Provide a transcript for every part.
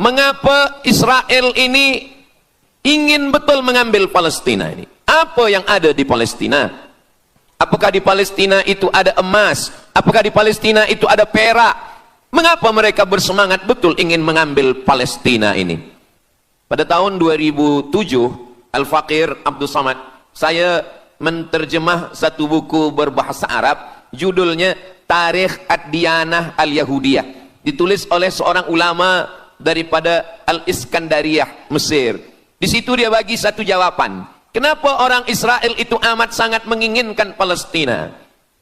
mengapa Israel ini ingin betul mengambil Palestina ini? Apa yang ada di Palestina? Apakah di Palestina itu ada emas? Apakah di Palestina itu ada perak? Mengapa mereka bersemangat betul ingin mengambil Palestina ini? Pada tahun 2007, Al-Faqir Abdul Samad, saya menterjemah satu buku berbahasa Arab, judulnya Tarikh Ad-Diyanah Al-Yahudiyah. Ditulis oleh seorang ulama daripada Al-Iskandariyah, Mesir. Di situ dia bagi satu jawaban. Kenapa orang Israel itu amat sangat menginginkan Palestina?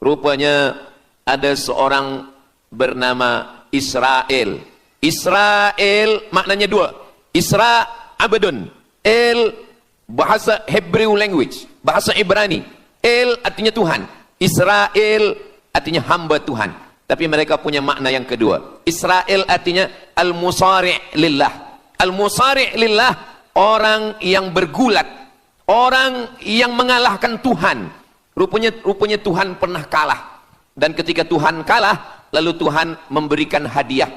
Rupanya ada seorang bernama Israel. Israel maknanya dua. Isra abadun. El bahasa Hebrew language, bahasa Ibrani. El artinya Tuhan. Israel artinya hamba Tuhan. Tapi mereka punya makna yang kedua. Israel artinya al-musari' lillah. Al-musari' lillah, orang yang bergulat, orang yang mengalahkan Tuhan. Rupanya Tuhan pernah kalah. Dan ketika Tuhan kalah, lalu Tuhan memberikan hadiah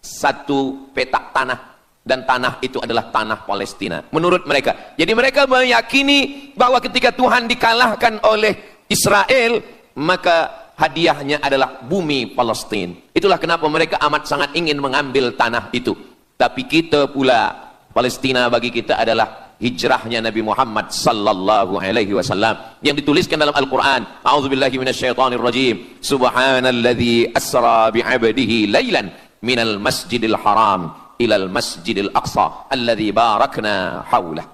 satu petak tanah. Dan tanah itu adalah tanah Palestina menurut mereka. Jadi mereka meyakini bahwa ketika Tuhan dikalahkan oleh Israel, maka hadiahnya adalah bumi Palestina. Itulah kenapa mereka amat sangat ingin mengambil tanah itu. Tapi kita pula, Palestina bagi kita adalah hijrahnya Nabi Muhammad sallallahu alaihi wasallam yang dituliskan dalam Al-Qur'an. A'udzubillahi minasyaitonir rajim. Subhanalladzi asra bi'abdihi lailan minal masjidil haram ilal masjidil aqsa alladzi barakna haulah.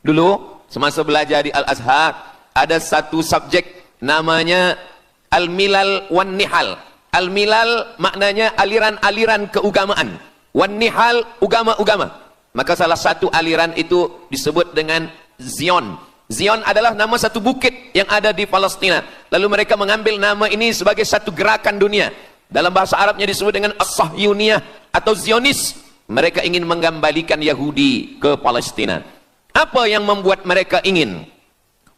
Dulu semasa belajar di Al-Azhar ada satu subjek namanya Al-Milal wan Nihal. Al-Milal maknanya aliran-aliran keugamaan. Wan Nihal ugama-ugama. Maka salah satu aliran itu disebut dengan Zion. Zion adalah nama satu bukit yang ada di Palestina. Lalu mereka mengambil nama ini sebagai satu gerakan dunia. Dalam bahasa Arabnya disebut dengan As-Sahyuniyah atau Zionis. Mereka ingin mengembalikan Yahudi ke Palestina. Apa yang membuat mereka ingin?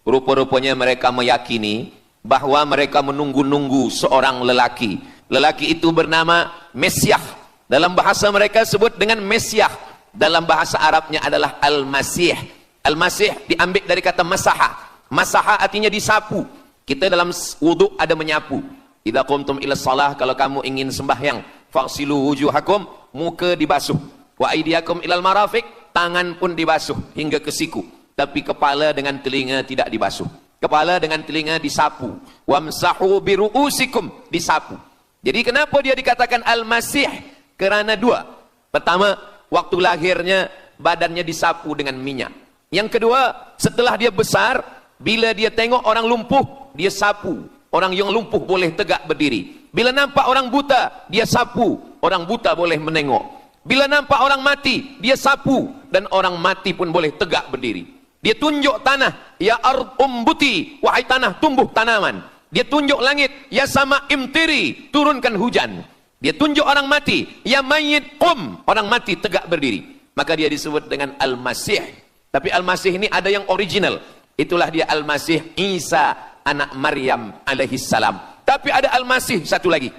Rupa-rupanya mereka meyakini bahwa mereka menunggu-nunggu seorang lelaki. Lelaki itu bernama Mesyah. Dalam bahasa mereka sebut dengan Mesyah. Dalam bahasa Arabnya adalah Al-Masih. Al-Masih diambil dari kata masaha. Masaha artinya disapu. Kita dalam wudhu ada menyapu. Idza qumtum ila shalah, kalau kamu ingin sembahyang, faghsilu wujuhakum, muka dibasuh. Wa aydiyakum ilal marafiq, tangan pun dibasuh hingga ke siku. Tapi kepala dengan telinga tidak dibasuh. Kepala dengan telinga disapu. Wamsahu biru'usikum, disapu. Jadi kenapa dia dikatakan Al-Masih? Kerana dua. Pertama, waktu lahirnya badannya disapu dengan minyak. Yang kedua, setelah dia besar, bila dia tengok orang lumpuh, dia sapu. Orang yang lumpuh boleh tegak berdiri. Bila nampak orang buta, dia sapu. Orang buta boleh menengok. Bila nampak orang mati, dia sapu. Dan orang mati pun boleh tegak berdiri. Dia tunjuk tanah, ya ard umbuti, wahai tanah tumbuh tanaman. Dia tunjuk langit, ya sama imtiri, turunkan hujan. Dia tunjuk orang mati, ya mayyit qum, orang mati tegak berdiri. Maka dia disebut dengan Al-Masih. Tapi Al-Masih ini ada yang original. Itulah dia Al-Masih Isa anak Maryam alaihissalam. Tapi ada Al-Masih satu lagi,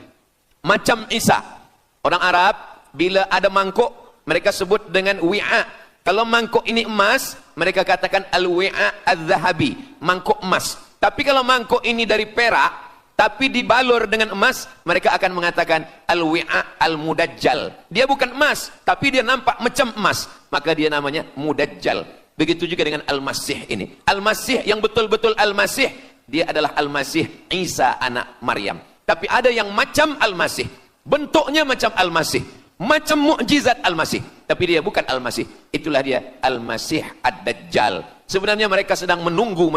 macam Isa. Orang Arab bila ada mangkuk, mereka sebut dengan wi'a. Kalau mangkuk ini emas, mereka katakan al-wi'a al-zahabi, mangkuk emas. Tapi kalau mangkuk ini dari perak, tapi dibalur dengan emas, mereka akan mengatakan al-wi'a al-mudajjal. Dia bukan emas, tapi dia nampak macam emas, maka dia namanya mudajjal. Begitu juga dengan Al-Masih ini. Al-Masih yang betul-betul Al-Masih, dia adalah Al-Masih Isa anak Maryam. Tapi ada yang macam Al-Masih, bentuknya macam Al-Masih, macam mukjizat Al-Masih, tapi dia bukan Al-Masih. Itulah dia Al-Masih Ad-Dajjal. Sebenarnya mereka sedang menunggu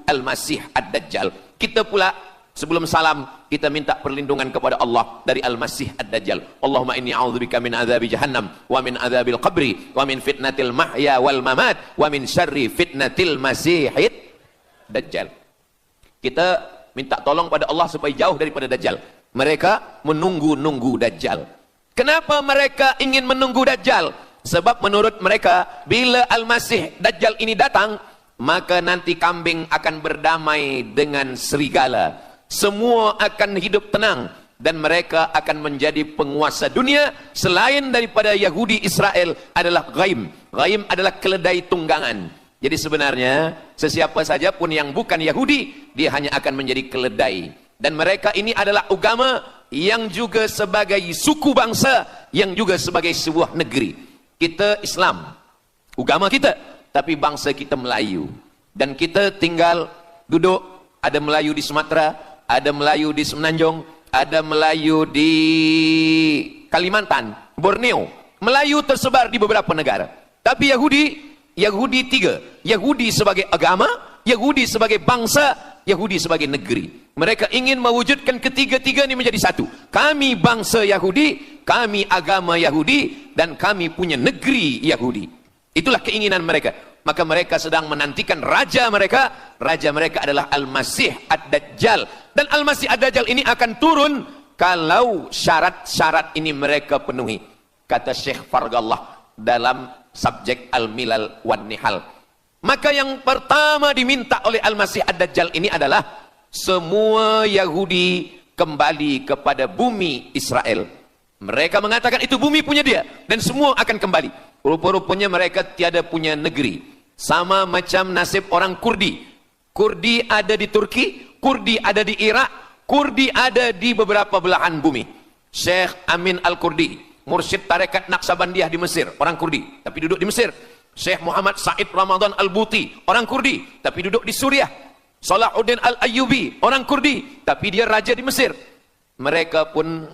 Al-Masih Ad-Dajjal. Kita pula sebelum salam, kita minta perlindungan kepada Allah dari Al-Masih Ad-Dajjal. Allahumma inni a'udzubika min adzabi jahannam wa min adzabil qabri wa min fitnatil mahya wal mamat wa min syarri fitnatil masihid dajjal. Kita minta tolong pada Allah supaya jauh daripada Dajjal. Mereka menunggu Dajjal. Kenapa mereka ingin menunggu Dajjal? Sebab menurut mereka, bila Al-Masih Dajjal ini datang, maka nanti kambing akan berdamai dengan serigala. Semua akan hidup tenang. dan mereka akan menjadi penguasa dunia. Selain daripada Yahudi Israel adalah ghaim. Ghaim adalah keledai tunggangan. Jadi sebenarnya sesiapa saja pun yang bukan Yahudi, dia hanya akan menjadi keledai. Dan mereka ini adalah agama yang juga sebagai suku bangsa, yang juga sebagai sebuah negeri. Kita Islam, agama kita, tapi bangsa kita Melayu. Dan kita tinggal duduk, ada Melayu di Sumatera, ada Melayu di Semenanjung, ada Melayu di Kalimantan, Borneo. Melayu tersebar di beberapa negara. Tapi Yahudi tiga. Yahudi sebagai agama, Yahudi sebagai bangsa, Yahudi sebagai negeri. Mereka ingin mewujudkan ketiga-tiga ini menjadi satu. Kami bangsa Yahudi, kami agama Yahudi, dan kami punya negeri Yahudi. Itulah keinginan mereka. Maka mereka sedang menantikan raja mereka. Raja mereka adalah Al-Masih Ad-Dajjal. Dan Al-Masih Ad-Dajjal ini akan turun kalau syarat-syarat ini mereka penuhi. Kata Syekh Fargallah dalam subjek Al-Milal wan Nihal. Maka yang pertama diminta oleh Al-Masih Ad-Dajjal ini adalah semua Yahudi kembali kepada bumi Israel. Mereka mengatakan itu bumi punya dia dan semua akan kembali. Rupa-rupanya mereka tiada punya negeri. Sama macam nasib orang Kurdi. Kurdi ada di Turki, Kurdi ada di Irak, Kurdi ada di beberapa belahan bumi. Syekh Amin Al-Kurdi, mursyid tarekat Naqsabandiyah di Mesir, orang Kurdi, tapi duduk di Mesir. Syekh Muhammad Said Ramadan Al-Buti, orang Kurdi, tapi duduk di Suriah. Salahuddin Al-Ayyubi, orang Kurdi, tapi dia raja di Mesir. Mereka pun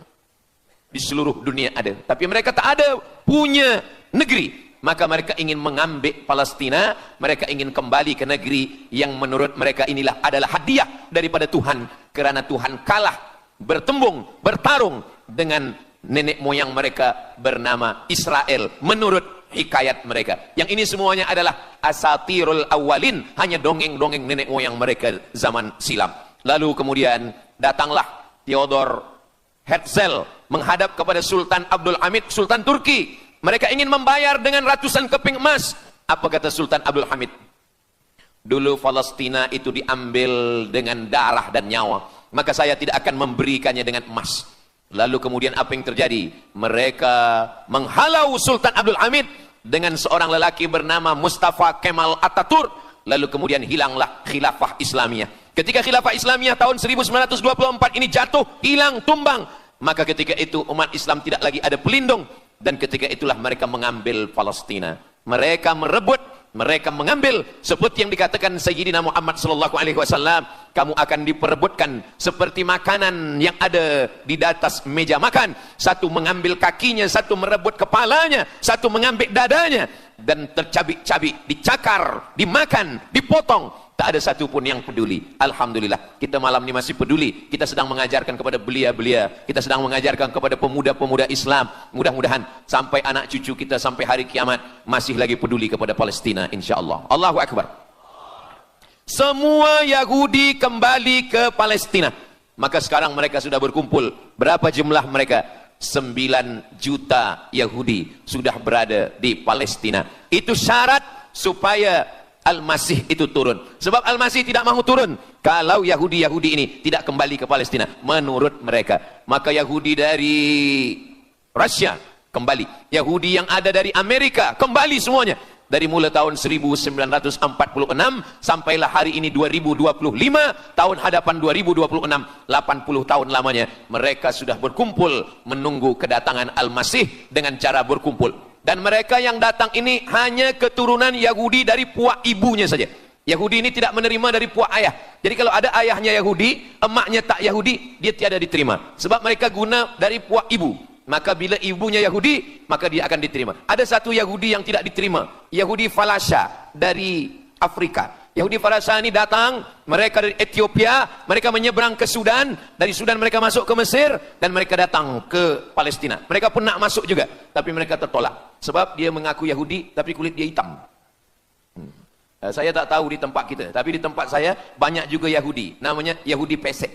di seluruh dunia ada, tapi mereka tak ada punya negeri. Maka mereka ingin mengambil Palestina, mereka ingin kembali ke negeri yang menurut mereka inilah adalah hadiah daripada Tuhan, kerana Tuhan kalah bertembung, bertarung dengan nenek moyang mereka bernama Israel menurut hikayat mereka. Yang ini semuanya adalah asatirul awalin, hanya dongeng-dongeng nenek moyang mereka zaman silam. Lalu kemudian datanglah Theodor Herzl menghadap kepada Sultan Abdul Hamid, Sultan Turki. Mereka ingin membayar dengan ratusan keping emas. Apa kata Sultan Abdul Hamid? Dulu Palestina itu diambil dengan darah dan nyawa, maka saya tidak akan memberikannya dengan emas. Lalu kemudian apa yang terjadi? Mereka menghalau Sultan Abdul Hamid dengan seorang lelaki bernama Mustafa Kemal Ataturk. Lalu kemudian hilanglah khilafah Islamiyah. Ketika khilafah Islamiyah tahun 1924 ini jatuh, hilang, tumbang, maka ketika itu umat Islam tidak lagi ada pelindung. Dan ketika itulah mereka mengambil Palestina. Mereka merebut, mereka mengambil, seperti yang dikatakan Sayyidina Muhammad sallallahu alaihi wasallam, kamu akan diperebutkan seperti makanan yang ada di atas meja makan. Satu mengambil kakinya, satu merebut kepalanya, satu mengambil dadanya, dan tercabik-cabik, dicakar, dimakan, dipotong. Tak ada satu pun yang peduli. Alhamdulillah, kita malam ini masih peduli. Kita sedang mengajarkan kepada belia-belia, kita sedang mengajarkan kepada pemuda-pemuda Islam. Mudah-mudahan sampai anak cucu kita sampai hari kiamat masih lagi peduli kepada Palestina, insyaAllah. Allahu Akbar. Semua Yahudi kembali ke Palestina. Maka sekarang mereka sudah berkumpul. Berapa jumlah mereka? 9 juta Yahudi sudah berada di Palestina. Itu syarat supaya Al-Masih itu turun. Sebab Al-Masih tidak mahu turun kalau Yahudi-Yahudi ini tidak kembali ke Palestina menurut mereka. Maka Yahudi dari Rusia kembali, Yahudi yang ada dari Amerika kembali semuanya. Dari mulai tahun 1946 sampailah hari ini 2025, tahun hadapan 2026, 80 tahun lamanya mereka sudah berkumpul menunggu kedatangan Al-Masih dengan cara berkumpul. Dan mereka yang datang ini hanya keturunan Yahudi dari puak ibunya saja. Yahudi ini tidak menerima dari puak ayah. Jadi kalau ada ayahnya Yahudi, emaknya tak Yahudi, dia tiada diterima. Sebab mereka guna dari puak ibu. Maka bila ibunya Yahudi, maka dia akan diterima. Ada satu Yahudi yang tidak diterima. Yahudi Falasha dari Afrika. Yahudi Falasha ini datang, mereka dari Ethiopia, mereka menyeberang ke Sudan, dari Sudan mereka masuk ke Mesir, dan mereka datang ke Palestina. Mereka pun nak masuk juga, tapi mereka tertolak. Sebab dia mengaku Yahudi, tapi kulit dia hitam. Saya tak tahu di tempat kita, tapi di tempat saya banyak juga Yahudi, namanya Yahudi pesek.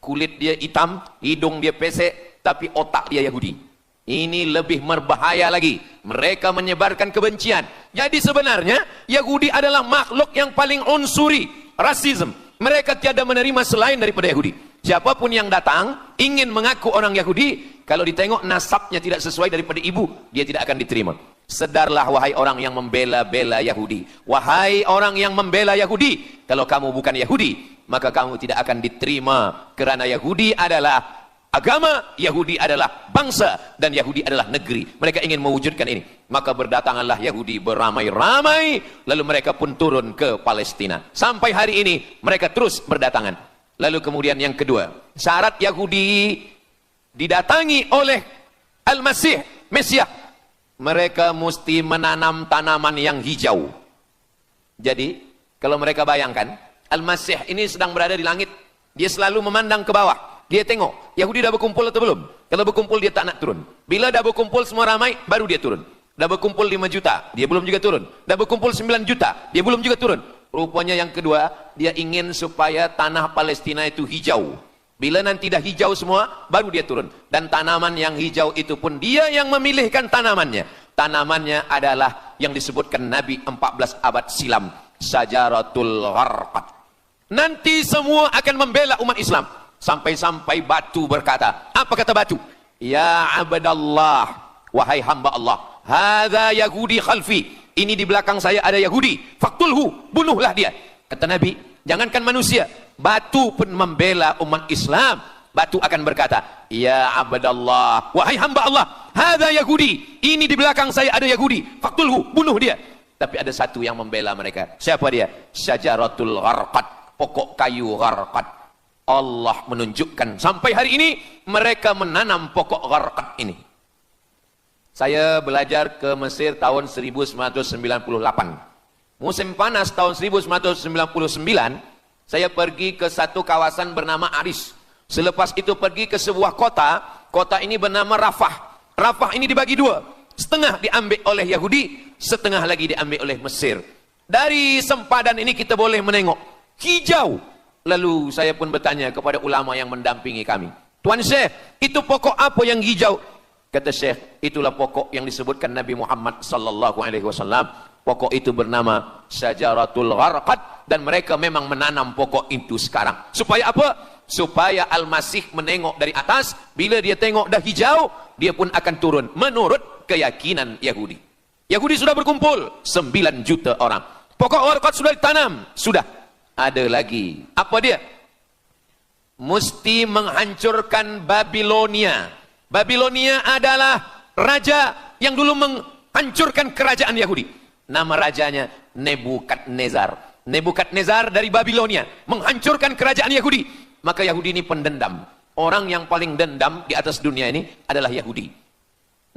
Kulit dia hitam, hidung dia pesek, tapi otak dia Yahudi. Ini lebih berbahaya lagi. Mereka menyebarkan kebencian. Jadi sebenarnya Yahudi adalah makhluk yang paling unsuri, rasisme. Mereka tiada menerima selain daripada Yahudi. Siapapun yang datang ingin mengaku orang Yahudi, kalau ditengok nasabnya tidak sesuai daripada ibu, dia tidak akan diterima. Sedarlah wahai orang yang membela-bela Yahudi. Wahai orang yang membela Yahudi, kalau kamu bukan Yahudi, maka kamu tidak akan diterima. Kerana Yahudi adalah agama, Yahudi adalah bangsa, dan Yahudi adalah negeri. Mereka ingin mewujudkan ini. Maka berdatanganlah Yahudi beramai-ramai, lalu mereka pun turun ke Palestina. Sampai hari ini mereka terus berdatangan. Lalu kemudian yang kedua, syarat Yahudi didatangi oleh Al-Masih, Mesias, mereka mesti menanam tanaman yang hijau. Jadi, kalau mereka bayangkan, Al-Masih ini sedang berada di langit. Dia selalu memandang ke bawah. Dia tengok, Yahudi dah berkumpul atau belum? Kalau berkumpul, dia tak nak turun. Bila dah berkumpul semua ramai, baru dia turun. Dah berkumpul 5 juta, dia belum juga turun. Dah berkumpul 9 juta, dia belum juga turun. Rupanya yang kedua, dia ingin supaya tanah Palestina itu hijau. Bila nanti dah hijau semua, baru dia turun. Dan tanaman yang hijau itu pun dia yang memilihkan tanamannya. Tanamannya adalah yang disebutkan Nabi 14 abad silam, Syajaratul Gharqad. Nanti semua akan membela umat Islam. Sampai-sampai batu berkata, apa kata batu? Ya abdallah, wahai hamba Allah, hadza Yahudi khalfi, ini di belakang saya ada Yahudi, faktulhu, bunuhlah dia. Kata Nabi, jangankan manusia, batu pun membela umat Islam. Batu akan berkata, ya abdallah, wahai hamba Allah, hadza Yahudi, ini di belakang saya ada Yahudi, faktulhu, bunuh dia. Tapi ada satu yang membela mereka. Siapa dia? Syajaratul Gharqad, pokok kayu Gharqad. Allah menunjukkan sampai hari ini mereka menanam pokok Gharqad ini. Saya belajar ke Mesir tahun 1998. Musim panas tahun 1999, saya pergi ke satu kawasan bernama Aris. Selepas itu pergi ke sebuah kota, kota ini bernama Rafah. Rafah ini dibagi dua, setengah diambil oleh Yahudi, setengah lagi diambil oleh Mesir. Dari sempadan ini kita boleh menengok hijau. Lalu saya pun bertanya kepada ulama yang mendampingi kami, Tuan Syekh, itu pokok apa yang hijau? Kata Syekh, itulah pokok yang disebutkan Nabi Muhammad sallallahu alaihi wasallam. Pokok itu bernama Syajaratul Gharqad, dan mereka memang menanam pokok itu sekarang. Supaya apa? Supaya Al-Masih menengok dari atas, bila dia tengok dah hijau, dia pun akan turun menurut keyakinan Yahudi. Yahudi sudah berkumpul 9 juta orang. Pokok Gharqad sudah ditanam, sudah. Ada lagi. Apa dia? Mesti menghancurkan Babilonia. Babilonia adalah raja yang dulu menghancurkan kerajaan Yahudi. Nama rajanya Nebukadnezar. Nebukadnezar dari Babilonia menghancurkan kerajaan Yahudi. Maka Yahudi ini pendendam. Orang yang paling dendam di atas dunia ini adalah Yahudi.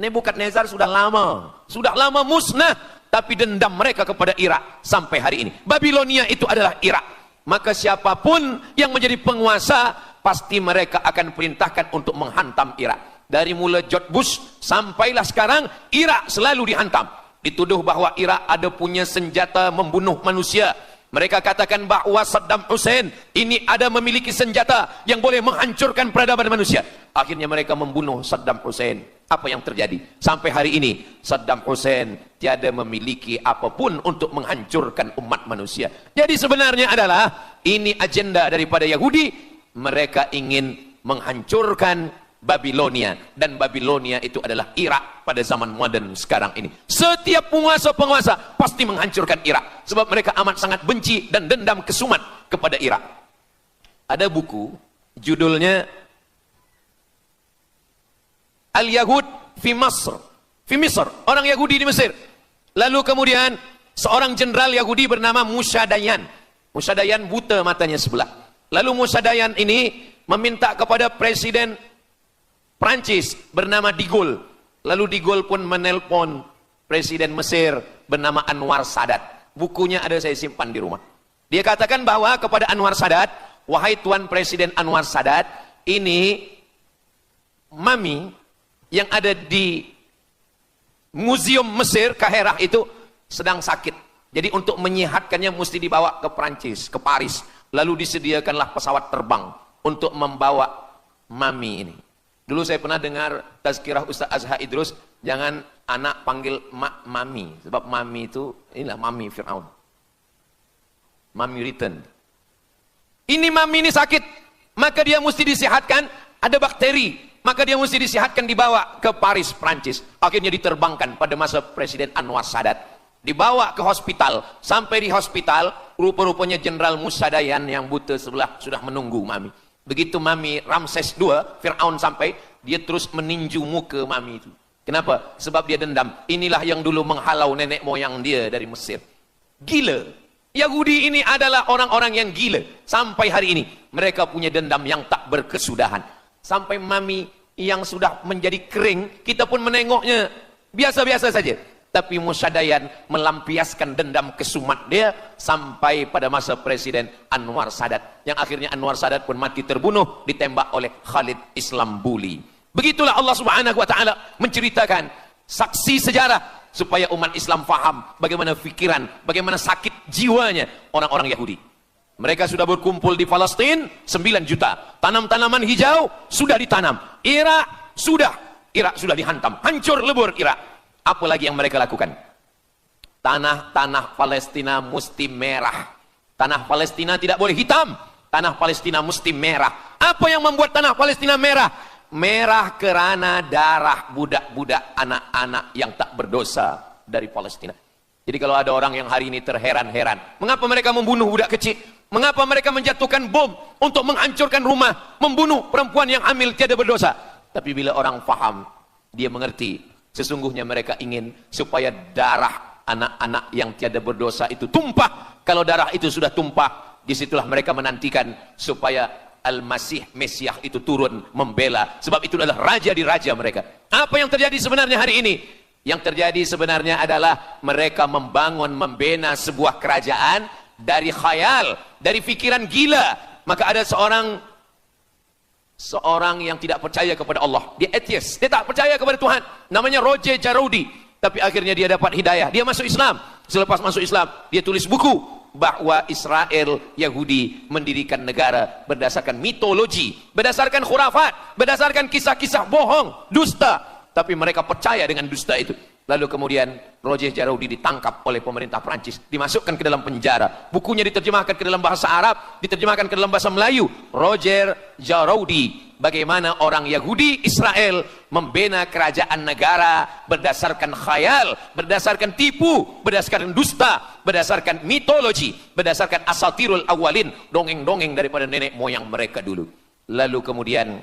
Nebukadnezar sudah lama musnah. Tapi dendam mereka kepada Irak sampai hari ini. Babilonia itu adalah Irak. Maka siapapun yang menjadi penguasa, pasti mereka akan perintahkan untuk menghantam Irak. Dari mula George Bush sampailah sekarang, Irak selalu dihantam. Dituduh bahwa Irak ada punya senjata membunuh manusia. Mereka katakan bahwa Saddam Hussein ini ada memiliki senjata yang boleh menghancurkan peradaban manusia. Akhirnya mereka membunuh Saddam Hussein. Apa yang terjadi? Sampai hari ini Saddam Hussein tiada memiliki apapun untuk menghancurkan umat manusia. Jadi sebenarnya adalah ini agenda daripada Yahudi. Mereka ingin menghancurkan Babilonia, dan Babilonia itu adalah Irak pada zaman modern sekarang ini. Setiap penguasa-penguasa pasti menghancurkan Irak, sebab mereka amat sangat benci dan dendam kesumat kepada Irak. Ada buku judulnya Al-Yahud fi Masr, orang Yahudi di Mesir. Lalu kemudian seorang jenderal Yahudi bernama Musa Dayan. Musa Dayan buta matanya sebelah. Lalu Musa Dayan ini meminta kepada Presiden Prancis bernama De Gaulle. Lalu De Gaulle pun menelpon Presiden Mesir bernama Anwar Sadat. Bukunya ada, saya simpan di rumah. Dia katakan bahwa kepada Anwar Sadat, wahai Tuan Presiden Anwar Sadat, ini mami yang ada di Museum Mesir, Kaherah itu sedang sakit. Jadi untuk menyehatkannya mesti dibawa ke Prancis, ke Paris. Lalu disediakanlah pesawat terbang untuk membawa mami ini. Dulu saya pernah dengar tazkirah Ustaz Azhar Idrus, jangan anak panggil mami, sebab mami itu, inilah mami Fir'aun. Mami return. Ini mami ini sakit. maka dia mesti disehatkan, ada bakteri, maka dia mesti disehatkan, dibawa ke Paris, Prancis. Akhirnya diterbangkan pada masa Presiden Anwar Sadat. Dibawa ke hospital, sampai di hospital, rupa-rupanya Jenderal Musa Dayan yang buta sebelah sudah menunggu Mami. Begitu Mami Ramses II, Fir'aun sampai, dia terus meninju muka Mami itu. Kenapa? Sebab dia dendam. Inilah yang dulu menghalau nenek moyang dia dari Mesir. Gila. Yahudi ini adalah orang-orang yang gila. Sampai hari ini, mereka punya dendam yang tak berkesudahan. Sampai Mami yang sudah menjadi kering, kita pun menengoknya biasa-biasa saja. Tapi Musa Dayan melampiaskan dendam kesumat dia sampai pada masa Presiden Anwar Sadat. Yang akhirnya Anwar Sadat pun mati terbunuh, ditembak oleh Khalid Islambuli. Begitulah Allah Subhanahu wa Ta'ala menceritakan saksi sejarah supaya umat Islam faham bagaimana fikiran, bagaimana sakit jiwanya orang-orang Yahudi. Mereka sudah berkumpul di Palestina 9 juta. Tanam-tanaman hijau sudah ditanam. Irak sudah dihantam. Hancur lebur Irak. Apa lagi yang mereka lakukan? Tanah Palestina mesti merah. Tanah Palestina tidak boleh hitam. Tanah Palestina mesti merah. Apa yang membuat tanah Palestina merah? Merah kerana darah budak-budak anak-anak yang tak berdosa dari Palestina. Jadi kalau ada orang yang hari ini terheran-heran, mengapa mereka membunuh budak kecil? Mengapa mereka menjatuhkan bom untuk menghancurkan rumah, membunuh perempuan yang hamil tiada berdosa? Tapi bila orang faham, dia mengerti. Sesungguhnya mereka ingin supaya darah anak-anak yang tiada berdosa itu tumpah. Kalau darah itu sudah tumpah, disitulah mereka menantikan supaya Al-Masih, Mesiah itu turun membela. Sebab itu adalah raja di raja mereka. Apa yang terjadi sebenarnya hari ini? Yang terjadi sebenarnya adalah mereka membangun, membina sebuah kerajaan dari khayal, dari fikiran gila. Maka ada seorang yang tidak percaya kepada Allah, dia atheist, dia tak percaya kepada Tuhan, namanya Roger Jarudi. Tapi akhirnya dia dapat hidayah, dia masuk Islam. Selepas masuk Islam, dia tulis buku bahwa Israel Yahudi mendirikan negara berdasarkan mitologi, berdasarkan khurafat, berdasarkan kisah-kisah bohong, dusta. Tapi mereka percaya dengan dusta itu. Lalu kemudian Roger Jarudi ditangkap oleh pemerintah Prancis, dimasukkan ke dalam penjara. Bukunya diterjemahkan ke dalam bahasa Arab, diterjemahkan ke dalam bahasa Melayu. Roger Jarudi, bagaimana orang Yahudi Israel membina kerajaan negara berdasarkan khayal, berdasarkan tipu, berdasarkan dusta, berdasarkan mitologi, berdasarkan asatirul awalin, dongeng-dongeng daripada nenek moyang mereka dulu. Lalu kemudian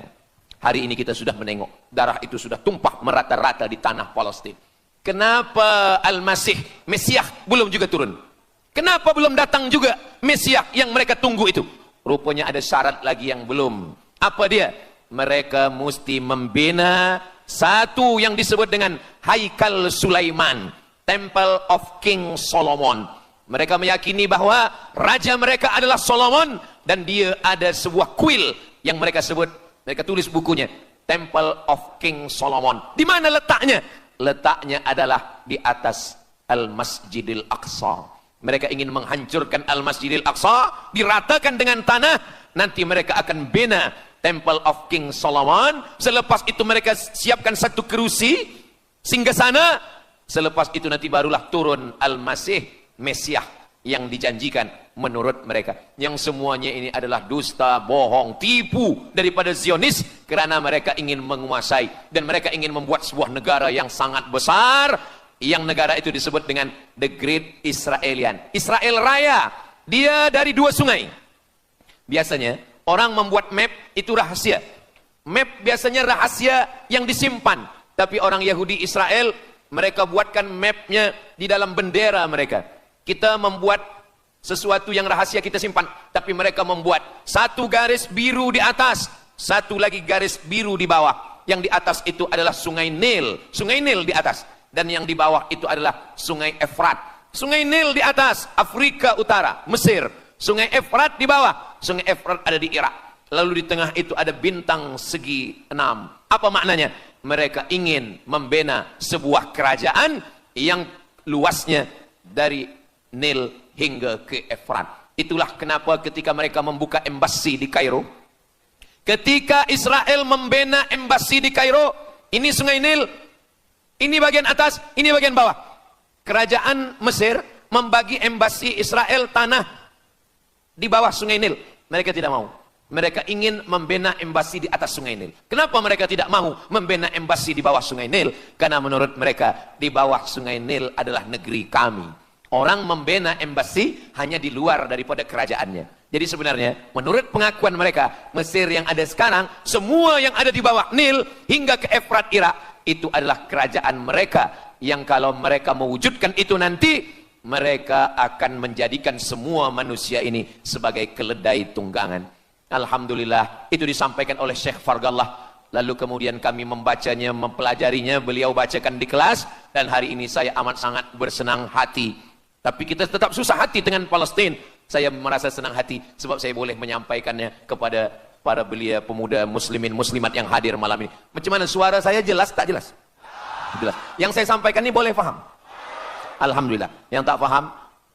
hari ini kita sudah menengok darah itu sudah tumpah merata-rata di tanah Palestina. Kenapa Al-Masih, Mesiah belum juga turun? Kenapa belum datang juga Mesiah yang mereka tunggu itu? Rupanya ada syarat lagi yang belum. Apa dia? Mereka mesti membina satu yang disebut dengan Haikal Sulaiman, Temple of King Solomon. Mereka meyakini bahwa raja mereka adalah Solomon, dan dia ada sebuah kuil yang mereka sebut, mereka tulis bukunya, Temple of King Solomon. Di mana letaknya? Letaknya adalah di atas Al-Masjidil Aqsa. Mereka ingin menghancurkan Al-Masjidil Aqsa, diratakan dengan tanah. Nanti mereka akan bina Temple of King Solomon. Selepas itu mereka siapkan satu kerusi singgasana. Selepas itu nanti barulah turun Al-Masih, Mesiah yang dijanjikan menurut mereka. Yang semuanya ini adalah dusta, bohong, tipu daripada Zionis, kerana mereka ingin menguasai dan mereka ingin membuat sebuah negara yang sangat besar, yang negara itu disebut dengan The Great Israelian, Israel Raya. Dia dari 2 sungai. Biasanya orang membuat map itu rahasia. Map biasanya rahasia yang disimpan. Tapi orang Yahudi Israel, mereka buatkan mapnya di dalam bendera mereka. Kita membuat sesuatu yang rahasia kita simpan, tapi mereka membuat satu garis biru di atas, satu lagi garis biru di bawah. Yang di atas itu adalah Sungai Nil, Sungai Nil di atas, dan yang di bawah itu adalah Sungai Efrat. Sungai Nil di atas, Afrika Utara, Mesir. Sungai Efrat di bawah, Sungai Efrat ada di Irak. Lalu di tengah itu ada bintang segi 6. Apa maknanya? Mereka ingin membina sebuah kerajaan yang luasnya dari Nil hingga ke Efrat. Itulah kenapa ketika mereka membuka embasi di Kairo, ketika Israel membina embasi di Kairo, ini Sungai Nil, ini bagian atas, ini bagian bawah. Kerajaan Mesir membagi embasi Israel tanah di bawah Sungai Nil. Mereka tidak mau. Mereka ingin membina embasi di atas Sungai Nil. Kenapa mereka tidak mau membina embasi di bawah Sungai Nil? Karena menurut mereka di bawah Sungai Nil adalah negeri kami. Orang membina embasi hanya di luar daripada kerajaannya. Jadi sebenarnya menurut pengakuan mereka, Mesir yang ada sekarang, semua yang ada di bawah Nil hingga ke Efrat Irak, itu adalah kerajaan mereka. Yang kalau mereka mewujudkan itu nanti, mereka akan menjadikan semua manusia ini sebagai keledai tunggangan. Alhamdulillah, itu disampaikan oleh Syekh Fargallah. Lalu kemudian kami membacanya, mempelajarinya, beliau bacakan di kelas, dan hari ini saya amat sangat bersenang hati. Tapi kita tetap susah hati dengan Palestina. Saya merasa senang hati sebab saya boleh menyampaikannya kepada para belia pemuda muslimin muslimat yang hadir malam ini. Macam mana suara saya, jelas tak jelas? Jelas. Yang saya sampaikan ini boleh faham? Alhamdulillah. Yang tak faham,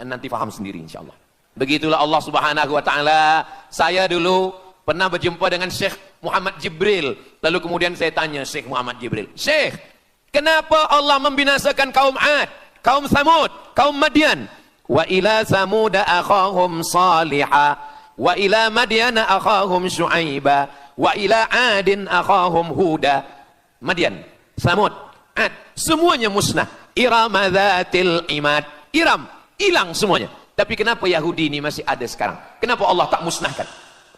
nanti faham sendiri insyaAllah. Begitulah Allah Subhanahu wa ta'ala. Saya dulu pernah berjumpa dengan Syekh Muhammad Jibril. Lalu kemudian saya tanya Syekh Muhammad Jibril, Syekh, kenapa Allah membinasakan kaum Ad, kaum Samud, kaum Madian? Wa ila Samuda akhahum Salihah, wa ila Madiana akhahum Syu'aiba, wa ila Adin akhahum Huda. Madian, Samud, Ad, semuanya musnah. Irama dzatil imad. Iram, hilang semuanya. Tapi kenapa Yahudi ini masih ada sekarang? Kenapa Allah tak musnahkan?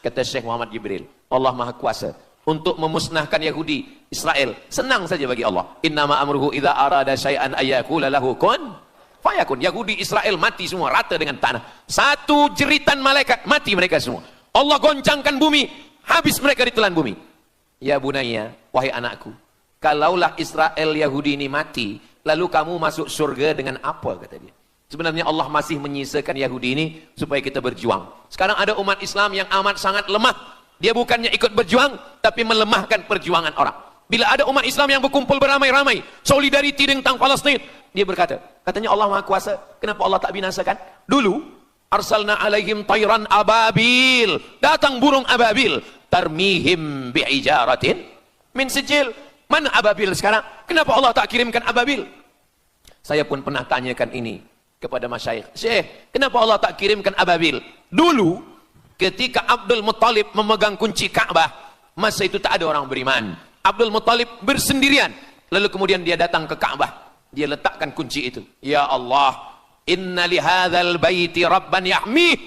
Kata Syekh Muhammad Jibril, Allah Maha Kuasa untuk memusnahkan Yahudi, Israel. Senang saja bagi Allah. Innama amruhu idza arada syai'an ayyaqula lahu kun fayakun. Yahudi Israel mati semua rata dengan tanah. Satu jeritan malaikat mati mereka semua. Allah goncangkan bumi, habis mereka ditelan bumi. Ya bunayya, wahai anakku, kalaulah Israel Yahudi ini mati, lalu kamu masuk surga dengan apa, kata dia. Sebenarnya Allah masih menyisakan Yahudi ini supaya kita berjuang. Sekarang ada umat Islam yang amat sangat lemah. Dia bukannya ikut berjuang, tapi melemahkan perjuangan orang. Bila ada umat Islam yang berkumpul beramai-ramai, solidariti tentang Palestina, dia berkata, katanya Allah Maha Kuasa, kenapa Allah tak binasakan? Dulu, arsalna alaihim tayran ababil. Datang burung ababil. Tarmihim bi'ijaratin min sijil. Mana ababil sekarang? Kenapa Allah tak kirimkan ababil? Saya pun pernah tanyakan ini kepada masyayikh, Syekh, kenapa Allah tak kirimkan ababil? Dulu ketika Abdul Muttalib memegang kunci Ka'bah, masa itu tak ada orang beriman. Abdul Muttalib bersendirian, lalu kemudian dia datang ke Ka'bah, dia letakkan kunci itu. Ya Allah, inna li hadzal baiti rabban yahmih.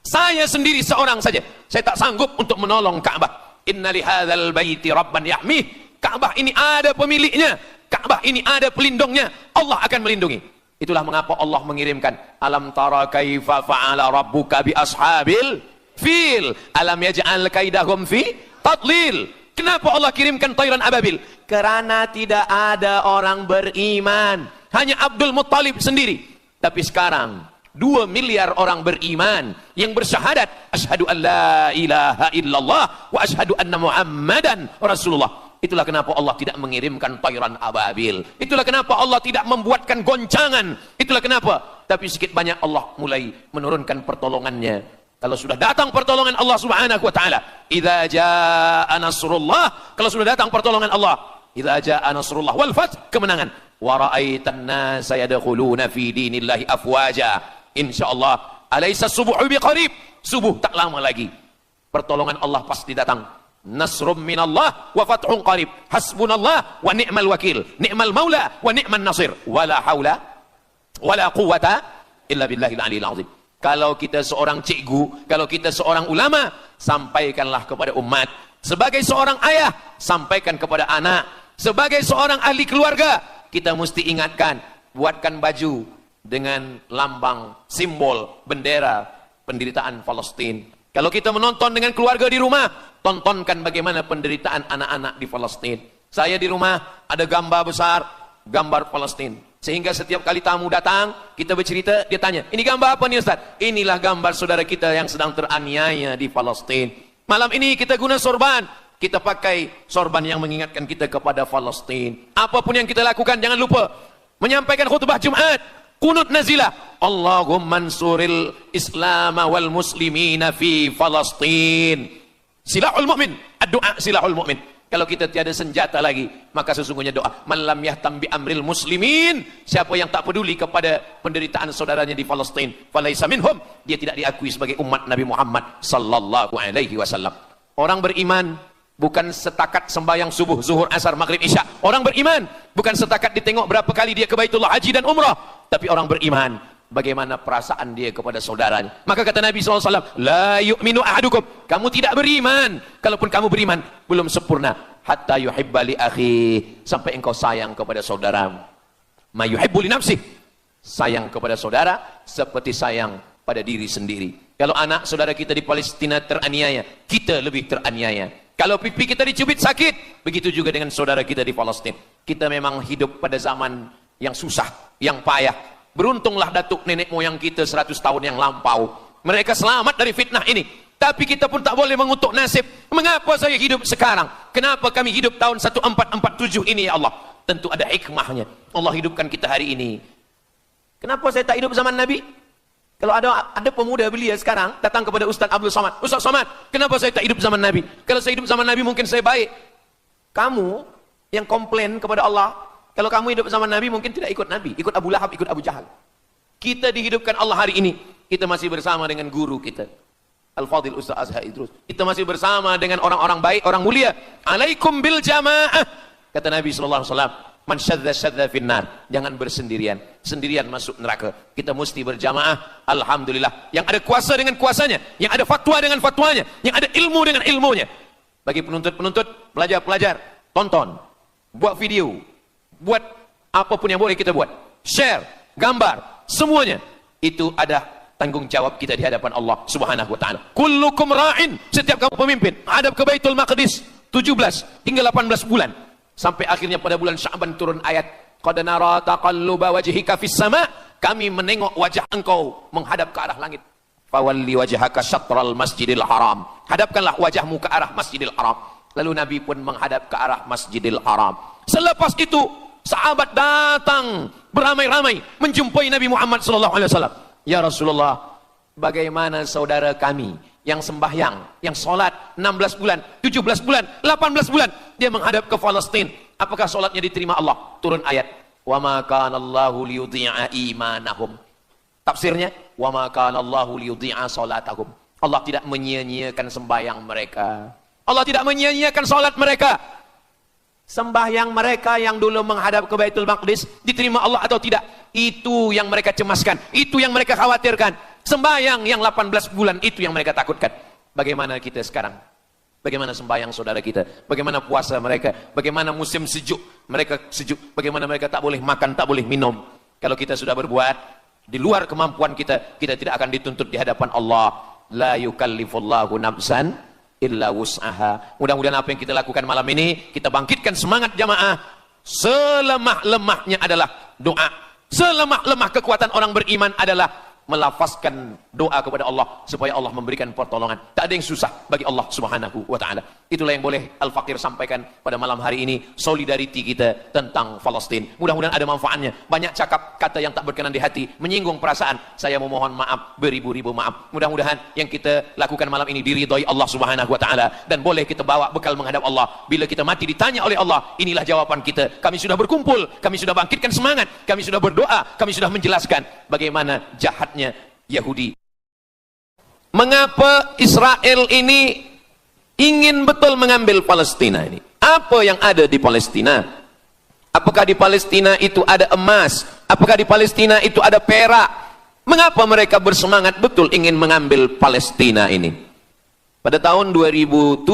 Saya sendiri seorang saja, saya tak sanggup untuk menolong Ka'bah. Inna li hadzal baiti rabban yahmih. Ka'bah ini ada pemiliknya, Ka'bah ini ada pelindungnya, Allah akan melindungi. Itulah mengapa Allah mengirimkan alam tara kaifa fa'ala rabbuka bi ashabil fil alam yaj'al kaidahum fi tadlil. Kenapa Allah kirimkan tayran ababil? Karena tidak ada orang beriman, hanya Abdul Muttalib sendiri. Tapi sekarang 2 miliar orang beriman yang bersyahadat asyhadu an la ilaha illallah wa asyhadu anna muhammadan rasulullah. Itulah kenapa Allah tidak mengirimkan tayran ababil. Itulah kenapa Allah tidak membuatkan goncangan. Itulah kenapa. Tapi sedikit banyak Allah mulai menurunkan pertolongannya. Kalau sudah datang pertolongan Allah Subhanahu wa taala, idza jaa nasrullah, kalau sudah datang pertolongan Allah, idza jaa nasrullah wal fath, kemenangan. Wa ra'aitan nasa yadkhuluna fi dinillahi afwaja. Insyaallah, alaysa subuhu biqarib. Subuh tak lama lagi. Pertolongan Allah pasti datang. Nasrum minallah wa fathun qarib. Hasbunallah wa ni'mal wakil. Ni'mal maula wa ni'man nasir. Wala haula wala quwata illa billahil aliyil azim. Kalau kita seorang cikgu, kalau kita seorang ulama, sampaikanlah kepada umat. Sebagai seorang ayah, sampaikan kepada anak. Sebagai seorang ahli keluarga, kita mesti ingatkan, buatkan baju dengan lambang, simbol, bendera penderitaan Palestina. Kalau kita menonton dengan keluarga di rumah, tontonkan bagaimana penderitaan anak-anak di Palestina. Saya di rumah ada gambar besar, gambar Palestina. Sehingga setiap kali tamu datang, kita bercerita, dia tanya, ini gambar apa nih Ustaz? Inilah gambar saudara kita yang sedang teraniaya di Palestina. Malam ini kita guna sorban, kita pakai sorban yang mengingatkan kita kepada Palestina. Apapun yang kita lakukan, jangan lupa menyampaikan khutbah Jumat, kunut nazilah, Allahumma ansuril Islam wal muslimina fi Palestina. Silahul mu'min, ad-du'a silahul mu'min. Kalau kita tiada senjata lagi, maka sesungguhnya doa man lam yahtam bi amril muslimin, siapa yang tak peduli kepada penderitaan saudaranya di Palestin, falaisa minhum, dia tidak diakui sebagai umat Nabi Muhammad sallallahu alaihi wasallam. Orang beriman bukan setakat sembahyang subuh, zuhur, asar, maghrib, isya. Orang beriman bukan setakat ditengok berapa kali dia ke Baitullah haji dan umrah, tapi orang beriman bagaimana perasaan dia kepada saudaranya. Maka kata Nabi SAW, la yu'minu ahadukum, kamu tidak beriman, kalaupun kamu beriman belum sempurna, hatta yuhibba li akhi, sampai engkau sayang kepada saudaramu. Ma yuhibbu li nafsih, sayang kepada saudara seperti sayang pada diri sendiri. Kalau anak saudara kita di Palestina teraniaya, kita lebih teraniaya. Kalau pipi kita dicubit sakit, begitu juga dengan saudara kita di Palestina. Kita memang hidup pada zaman yang susah, yang payah. Beruntunglah datuk nenek moyang kita 100 tahun yang lampau, mereka selamat dari fitnah ini. Tapi kita pun tak boleh mengutuk nasib. Mengapa saya hidup sekarang? Kenapa kami hidup tahun 1447 ini ya Allah? Tentu ada hikmahnya. Allah hidupkan kita hari ini. Kenapa saya tak hidup zaman Nabi? Kalau ada pemuda belia sekarang datang kepada Ustaz Abdul Somad, Ustaz Somad, kenapa saya tak hidup zaman Nabi? Kalau saya hidup zaman Nabi mungkin saya baik. Kamu yang komplain kepada Allah, kalau kamu hidup zaman Nabi mungkin tidak ikut Nabi, ikut Abu Lahab, ikut Abu Jahal. Kita dihidupkan Allah hari ini, kita masih bersama dengan guru kita, Al-Fadhil Ustaz Azhar Idrus. Kita masih bersama dengan orang-orang baik, orang mulia. Alaikum bil jamaah, kata Nabi SAW. Man syadza syadza finnar, jangan bersendirian, sendirian masuk neraka. Kita mesti berjamaah. Alhamdulillah, yang ada kuasa dengan kuasanya, yang ada fatwa dengan fatwanya, yang ada ilmu dengan ilmunya. Bagi penuntut-penuntut, pelajar-pelajar, tonton, buat video, buat apapun yang boleh kita buat, share, gambar, semuanya itu ada tanggung jawab kita di hadapan Allah Subhanahu wa taala. Kullukum ra'in, setiap kamu pemimpin, hadap ke Baitul Maqdis 17 hingga 18 bulan. Sampai akhirnya pada bulan Sya'ban turun ayat, qad nara taqalluba wajhika fis sama', kami menengok wajah engkau menghadap ke arah langit. Fawalli wajhaka syatral masjidil haram, hadapkanlah wajahmu ke arah Masjidil Haram. Lalu Nabi pun menghadap ke arah Masjidil Haram. Selepas itu sahabat datang beramai-ramai menjumpai Nabi Muhammad SAW. Ya Rasulullah, bagaimana saudara kami yang sembahyang, yang solat 16 bulan, 17 bulan, 18 bulan, dia menghadap ke Palestina. Apakah solatnya diterima Allah? Turun ayat, wa ma kana Allahu liyudhi'a imanahum. Tafsirnya, wa ma kana Allahu liyudhi'a salatahum. Allah tidak menyia-nyiakan sembahyang mereka. Allah tidak menyia-nyiakan solat mereka. Sembahyang mereka yang dulu menghadap ke Baitul Maqdis diterima Allah atau tidak? Itu yang mereka cemaskan, itu yang mereka khawatirkan. Sembahyang yang 18 bulan itu yang mereka takutkan. Bagaimana kita sekarang? Bagaimana sembahyang saudara kita? Bagaimana puasa mereka? Bagaimana musim sejuk? Mereka sejuk. Bagaimana mereka tak boleh makan, tak boleh minum? Kalau kita sudah berbuat di luar kemampuan kita, kita tidak akan dituntut di hadapan Allah. La yukallifullahu nafsan illa wus'aha. Mudah-mudahan apa yang kita lakukan malam ini, kita bangkitkan semangat jamaah. Selemah-lemahnya adalah doa. Selemah-lemah kekuatan orang beriman adalah melafazkan doa kepada Allah supaya Allah memberikan pertolongan. Tak ada yang susah bagi Allah Subhanahu wa taala. Itulah yang boleh Al-Faqir sampaikan pada malam hari ini, solidariti kita tentang Palestina. Mudah-mudahan ada manfaatnya. Banyak cakap kata yang tak berkenan di hati, menyinggung perasaan. Saya memohon maaf, beribu-ribu maaf. Mudah-mudahan yang kita lakukan malam ini diridhai Allah Subhanahu wa taala dan boleh kita bawa bekal menghadap Allah. Bila kita mati ditanya oleh Allah, inilah jawaban kita. Kami sudah berkumpul, kami sudah bangkitkan semangat, kami sudah berdoa, kami sudah menjelaskan bagaimana jahatnya Yahudi. Mengapa Israel ini ingin betul mengambil Palestina ini? Apa yang ada di Palestina? Apakah di Palestina itu ada emas? Apakah di Palestina itu ada perak? Mengapa mereka bersemangat betul ingin mengambil Palestina ini? Pada tahun 2007,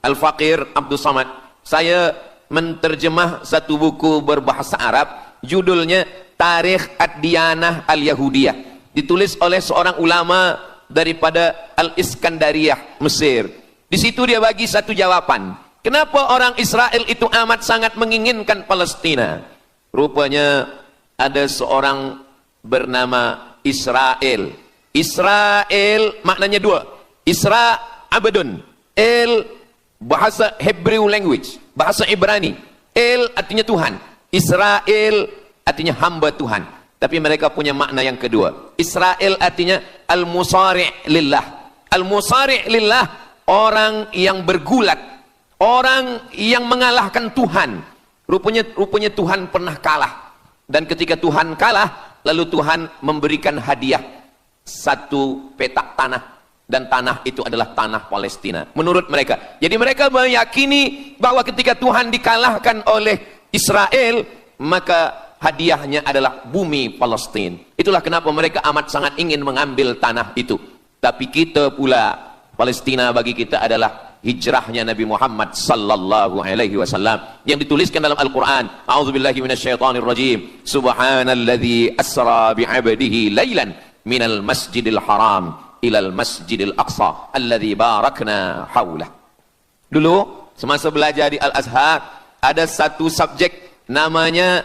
Al-Faqir Abdul Somad, saya menterjemah satu buku berbahasa Arab, judulnya Tarikh Ad-Diyanah Al-Yahudiyah. Ditulis oleh seorang ulama daripada Al-Iskandariyah, Mesir. Di situ dia bagi satu jawaban. Kenapa orang Israel itu amat sangat menginginkan Palestina? Rupanya ada seorang bernama Israel. Israel maknanya dua. Isra Abadun. El bahasa Hebrew language, bahasa Ibrani. El artinya Tuhan. Israel artinya hamba Tuhan. Tapi mereka punya makna yang kedua. Israel artinya al-musari' lillah. Al-musari' lillah, orang yang bergulat, Orang yang mengalahkan Tuhan. Rupanya Tuhan pernah kalah. Dan ketika Tuhan kalah, lalu Tuhan memberikan hadiah satu petak tanah. Dan tanah itu adalah tanah Palestina. Menurut mereka. Jadi mereka meyakini bahwa ketika Tuhan dikalahkan oleh Israel, maka hadiahnya adalah bumi Palestina. Itulah kenapa mereka amat sangat ingin mengambil tanah itu. Tapi kita pula, Palestina bagi kita adalah hijrahnya Nabi Muhammad sallallahu alaihi wasallam yang dituliskan dalam Al-Qur'an. A'udzubillahi minasyaitonir rajim. Subhanalladzi asra bi'abdihi lailan minal masjidil haram ilal masjidil aqsa alladzi barakna haulah. Dulu semasa belajar di Al-Azhar ada satu subjek namanya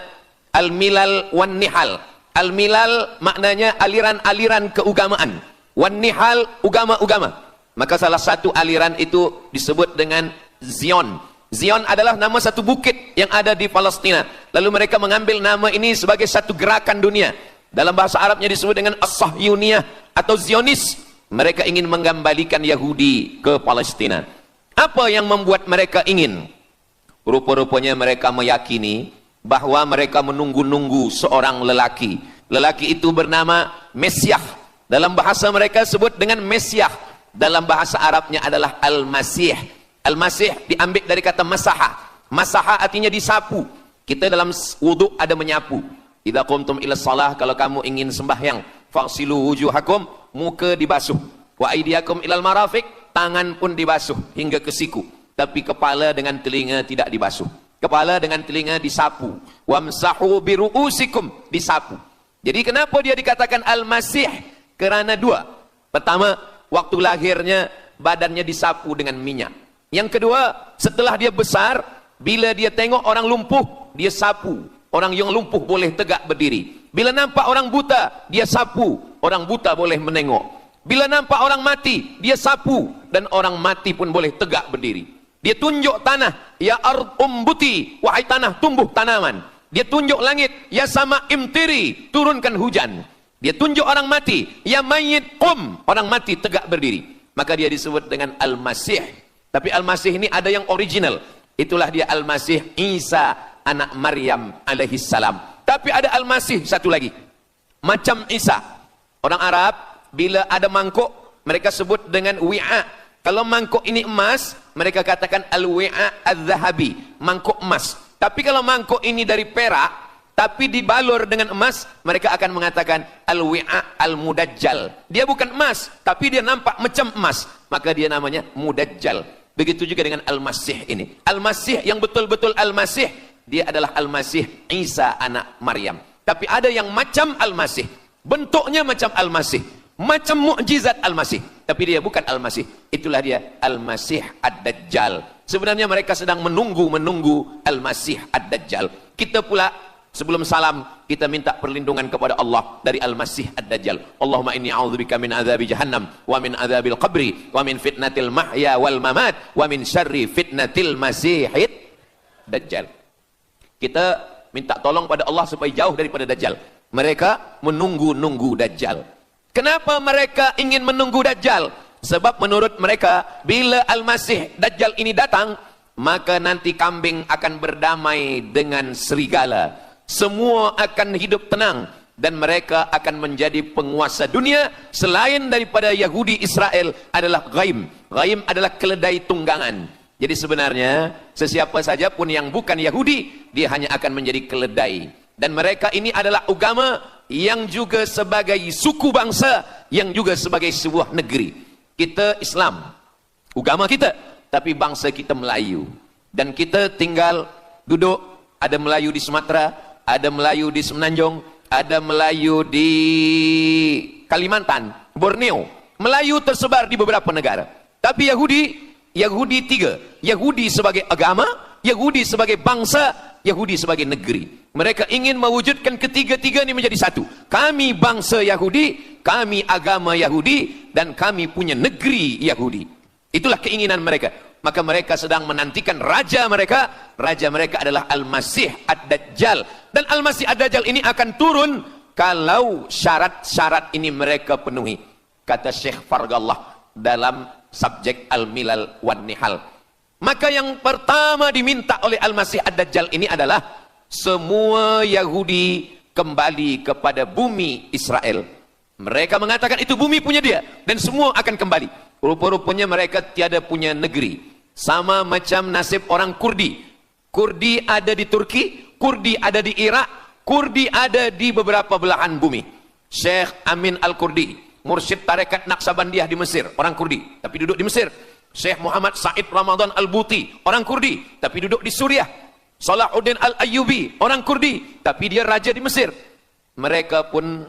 Al-Milal wan Nihal. Al-Milal maknanya aliran-aliran keagamaan. Wan Nihal agama-agama. Maka salah satu aliran itu disebut dengan Zion. Zion adalah nama satu bukit yang ada di Palestina. Lalu mereka mengambil nama ini sebagai satu gerakan dunia. Dalam bahasa Arabnya disebut dengan As-Sahyuniyah atau Zionis. Mereka ingin mengembalikan Yahudi ke Palestina. Apa yang membuat mereka ingin? Rupa-rupanya mereka meyakini bahwa mereka menunggu-nunggu seorang lelaki. Lelaki itu bernama Mesiah. Dalam bahasa mereka sebut dengan Mesiah. Dalam bahasa Arabnya adalah Al-Masih. Al-Masih diambil dari kata masaha. Masaha artinya disapu. Kita dalam wudhu ada menyapu. Idza qumtum ila shalah, kalau kamu ingin sembahyang, faghsilu wujuhakum, muka dibasuh. Wa aydiyakum ilal marafiq, tangan pun dibasuh hingga ke siku. Tapi kepala dengan telinga tidak dibasuh. Kepala dengan telinga disapu. Wamsahu biru'usikum, disapu. Jadi kenapa dia dikatakan Al-Masih? Kerana dua. Pertama, waktu lahirnya badannya disapu dengan minyak. Yang kedua, setelah dia besar, bila dia tengok orang lumpuh, dia sapu. Orang yang lumpuh boleh tegak berdiri. Bila nampak orang buta, dia sapu. Orang buta boleh menengok. Bila nampak orang mati, dia sapu. Dan orang mati pun boleh tegak berdiri. Dia tunjuk tanah, ya ard umbuti, wahai tanah tumbuh tanaman. Dia tunjuk langit, ya sama imtiri, turunkan hujan. Dia tunjuk orang mati, ya mayyit qum, orang mati tegak berdiri. Maka dia disebut dengan Al-Masih. Tapi Al-Masih ini ada yang original. Itulah dia Al-Masih Isa anak Maryam alaihi salam. Tapi ada Al-Masih satu lagi. Macam Isa. Orang Arab bila ada mangkuk, mereka sebut dengan wi'a. Kalau mangkuk ini emas, mereka katakan al-wi'a az-zahabi, mangkuk emas. Tapi kalau mangkuk ini dari perak, tapi dibalur dengan emas, mereka akan mengatakan al-wi'a al-mudajjal. Dia bukan emas, tapi dia nampak macam emas, maka dia namanya mudajjal. Begitu juga dengan Al-Masih ini. Al-Masih yang betul-betul Al-Masih, dia adalah Al-Masih Isa anak Maryam. Tapi ada yang macam Al-Masih, bentuknya macam Al-Masih, macam mukjizat Al-Masih, tapi dia bukan Al-Masih. Itulah dia Al-Masih Ad-Dajjal. Sebenarnya mereka sedang menunggu Al-Masih Ad-Dajjal. Kita pula sebelum salam, kita minta perlindungan kepada Allah dari Al-Masih Ad-Dajjal. Allahumma inni a'udzubika min adzabi jahannam wa min adzabil qabri wa min fitnatil mahya wal mamat wa min syarri fitnatil masihid Dajjal. Kita minta tolong pada Allah supaya jauh daripada Dajjal. Mereka menunggu-nunggu Dajjal. Kenapa mereka ingin menunggu Dajjal? Sebab menurut mereka, bila Al-Masih Dajjal ini datang, maka nanti kambing akan berdamai dengan serigala. Semua akan hidup tenang. Dan mereka akan menjadi penguasa dunia. Selain daripada Yahudi Israel adalah ghaim. Ghaim adalah keledai tunggangan. Jadi sebenarnya, sesiapa saja pun yang bukan Yahudi, dia hanya akan menjadi keledai. Dan mereka ini adalah agama yang juga sebagai suku bangsa, yang juga sebagai sebuah negeri. Kita Islam, agama kita, tapi bangsa kita Melayu. Dan kita tinggal duduk, ada Melayu di Sumatera, ada Melayu di Semenanjung, ada Melayu di Kalimantan, Borneo. Melayu tersebar di beberapa negara. Tapi Yahudi tiga. Yahudi sebagai agama, Yahudi sebagai bangsa, Yahudi sebagai negeri. Mereka ingin mewujudkan ketiga-tiga ini menjadi satu. Kami bangsa Yahudi, kami agama Yahudi, dan kami punya negeri Yahudi. Itulah keinginan mereka. Maka mereka sedang menantikan raja mereka. Raja mereka adalah Al-Masih Ad-Dajjal. Dan Al-Masih Ad-Dajjal ini akan turun kalau syarat-syarat ini mereka penuhi. Kata Syekh Fargallah dalam subjek Al-Milal wan Nihal. Maka yang pertama diminta oleh Al-Masih Ad-Dajjal ini adalah semua Yahudi kembali kepada bumi Israel. Mereka mengatakan itu bumi punya dia dan semua akan kembali. Rupa-rupanya mereka tiada punya negeri. Sama macam nasib orang Kurdi. Kurdi ada di Turki, Kurdi ada di Irak, Kurdi ada di beberapa belahan bumi. Syekh Amin Al-Kurdi, mursyid tarekat Naqsabandiyah di Mesir, orang Kurdi tapi duduk di Mesir. Syekh Muhammad Said Ramadan Al-Buti, orang Kurdi tapi duduk di Suriah. Salahuddin Al-Ayyubi, orang Kurdi tapi dia raja di Mesir. Mereka pun